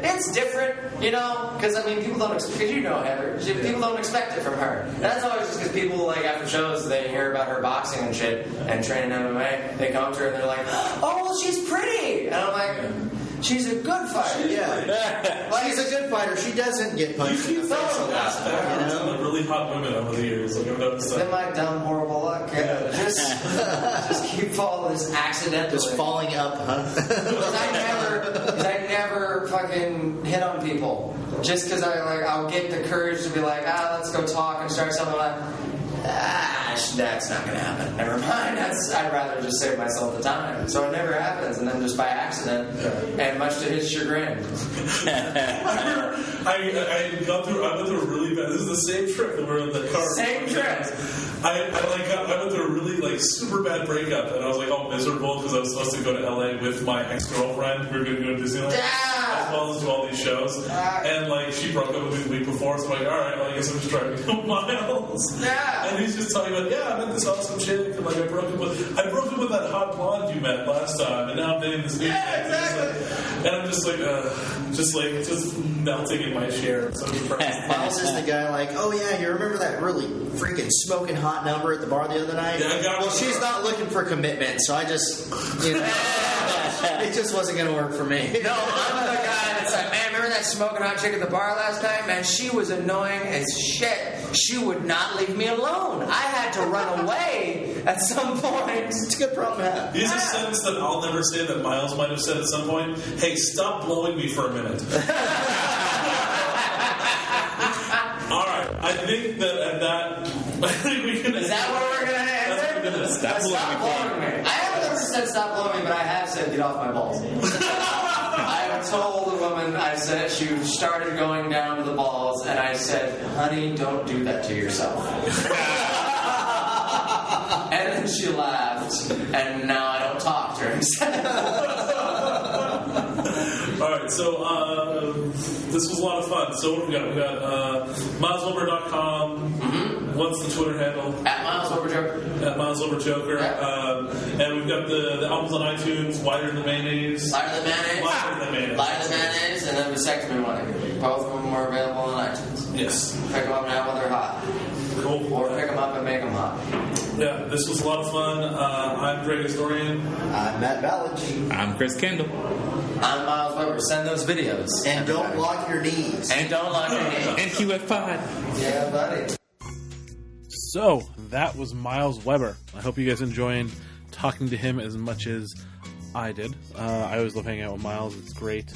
it's different, you know? Because, I mean, people don't expect, because you know Heather, people don't expect it from her. And that's always just because people, like, after shows, they hear about her boxing and shit and training MMA. They come up to her and they're like, oh, well, she's pretty. And I'm like, She's a good fighter. Yeah. Well, she's a good fighter. She doesn't get punched in the face a lot. Some of the really hot women over the years. Like I've noticed Been my dumb, horrible luck. Yeah. Just keep falling this accidentally. Just falling up, huh? Because I never fucking hit on people. Just because I'll get the courage to be like, let's go talk and start something like, that's not going to happen. Never mind. I'd rather just save myself the time. So it never happens, and then just by accident, and much to his chagrin. I went through a really bad. This is the same trip that we're in the car. Same trip. I went through a really super bad breakup, and I was all miserable because I was supposed to go to LA with my ex-girlfriend. We were going to go to Disneyland, as well as do all these shows. And she broke up with me the week before, so I'm like, all right, well, I guess I'm just driving to Miles. Yeah. And he's just telling me, I met this awesome chick, and I broke up with that hot blonde you met last time, and now I'm dating this new chick. Exactly. And I'm just melting in my chair. I'm so depressed. Miles is the guy you remember that really freaking smoking hot number at the bar the other night? Yeah, she's not looking for commitment, so I just, it just wasn't going to work for me. No, I'm the guy that's like, man, remember that smoking hot chick at the bar last night? Man, she was annoying as shit. She would not leave me alone. I had to run away at some point. It's a good problem to have. Here's a sentence that I'll never say that Miles might have said at some point. Hey, stop blowing me for a minute. All right, I think that at that, we can. Is that what we're gonna answer? Stop blowing me. I haven't ever said stop blowing me, but I have said get off my balls. I have told the woman, I said she started going down to the balls, and I said, honey, don't do that to yourself. And then she laughed, and now I don't talk to her. All right, so this was a lot of fun. So what do we got? We got MylesWeber.com. Mm-hmm. What's the Twitter handle? At Myles Weber Joker. At Myles Weber Joker. Yeah. And we've got the albums on iTunes, Lighter Than Mayonnaise. Lighter Than Mayonnaise. Lighter Than Mayonnaise. Lighter Than Mayonnaise, and then Vasectomy Money. Both of them are available on iTunes. Yes. Pick them up now while they're hot. Cool. Or pick them up and make them hot. Yeah, this was a lot of fun. I'm Greg Asdourian. I'm Matt Baledge. I'm Chris Kendall. I'm Myles Weber. Send those videos. And don't lock your knees. And don't lock your knees. NQF5. Yeah, buddy. So, that was Myles Weber. I hope you guys enjoyed talking to him as much as I did. I always love hanging out with Myles. It's great.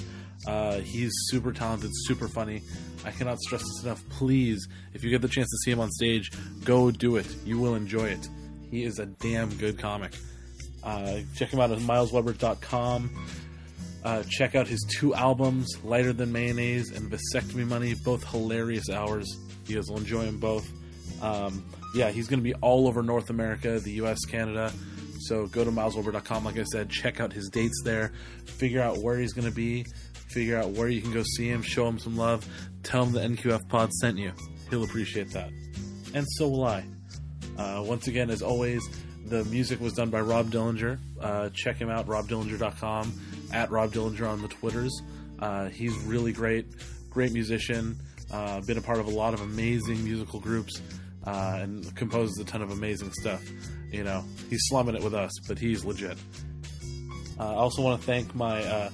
He's super talented, super funny. I cannot stress this enough. Please, if you get the chance to see him on stage, go do it. You will enjoy it. He is a damn good comic. Check him out at MylesWeber.com. Check out his 2 albums, Lighter Than Mayonnaise and Vasectomy Money, both hilarious hours. You guys will enjoy them both. He's going to be all over North America, the US, Canada. So go to MylesWeber.com, like I said, check out his dates there, figure out where he's going to be, figure out where you can go see him, show him some love, tell him the NQF pod sent you. He'll appreciate that. And so will I. Once again, as always, the music was done by Rob Dillinger. Check him out, robdillinger.com, at Rob Dillinger on the Twitters. He's really great musician, been a part of a lot of amazing musical groups, and composes a ton of amazing stuff. He's slumming it with us, but he's legit. I also want to thank my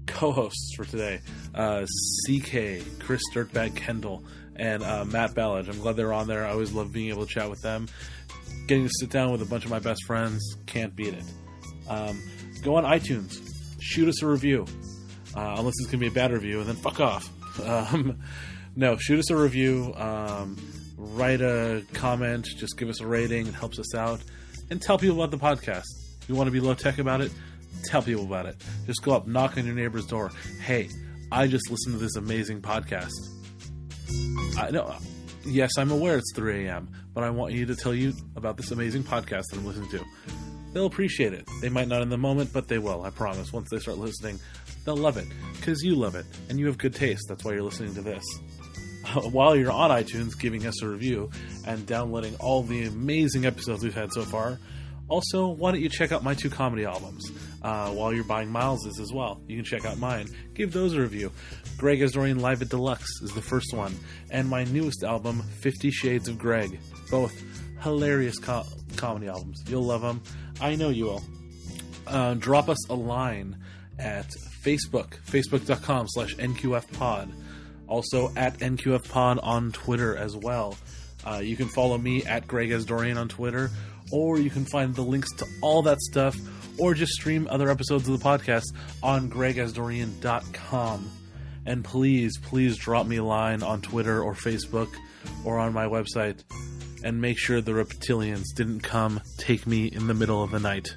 co-hosts for today, CK, Chris Dirtbag Kendall, and Matt Baledge. I'm glad they're on there. I always love being able to chat with them. Getting to sit down with a bunch of my best friends, can't beat it. Go on iTunes, shoot us a review, unless it's going to be a bad review, and then fuck off. No, shoot us a review, write a comment, just give us a rating, it helps us out, and tell people about the podcast. If you want to be low-tech about it, tell people about it. Just go up, knock on your neighbor's door. Hey, I just listened to this amazing podcast. I know. Yes, I'm aware it's 3 a.m., but I want you to tell you about this amazing podcast that I'm listening to. They'll appreciate it. They might not in the moment, but they will, I promise. Once they start listening, they'll love it, because you love it, and you have good taste. That's why you're listening to this. While you're on iTunes giving us a review and downloading all the amazing episodes we've had so far, also, why don't you check out my 2 comedy albums while you're buying Miles's as well. You can check out mine. Give those a review. Greg Asdourian Live at Deluxe is the first one. And my newest album, 50 Shades of Greg. Both hilarious comedy albums. You'll love them. I know you will. Drop us a line at Facebook, facebook.com/NQFpod. Also at NQFpod on Twitter as well. You can follow me at Greg Asdourian on Twitter, or you can find the links to all that stuff, or just stream other episodes of the podcast on gregasdourian.com. And please drop me a line on Twitter or Facebook or on my website, and make sure the reptilians didn't come take me in the middle of the night.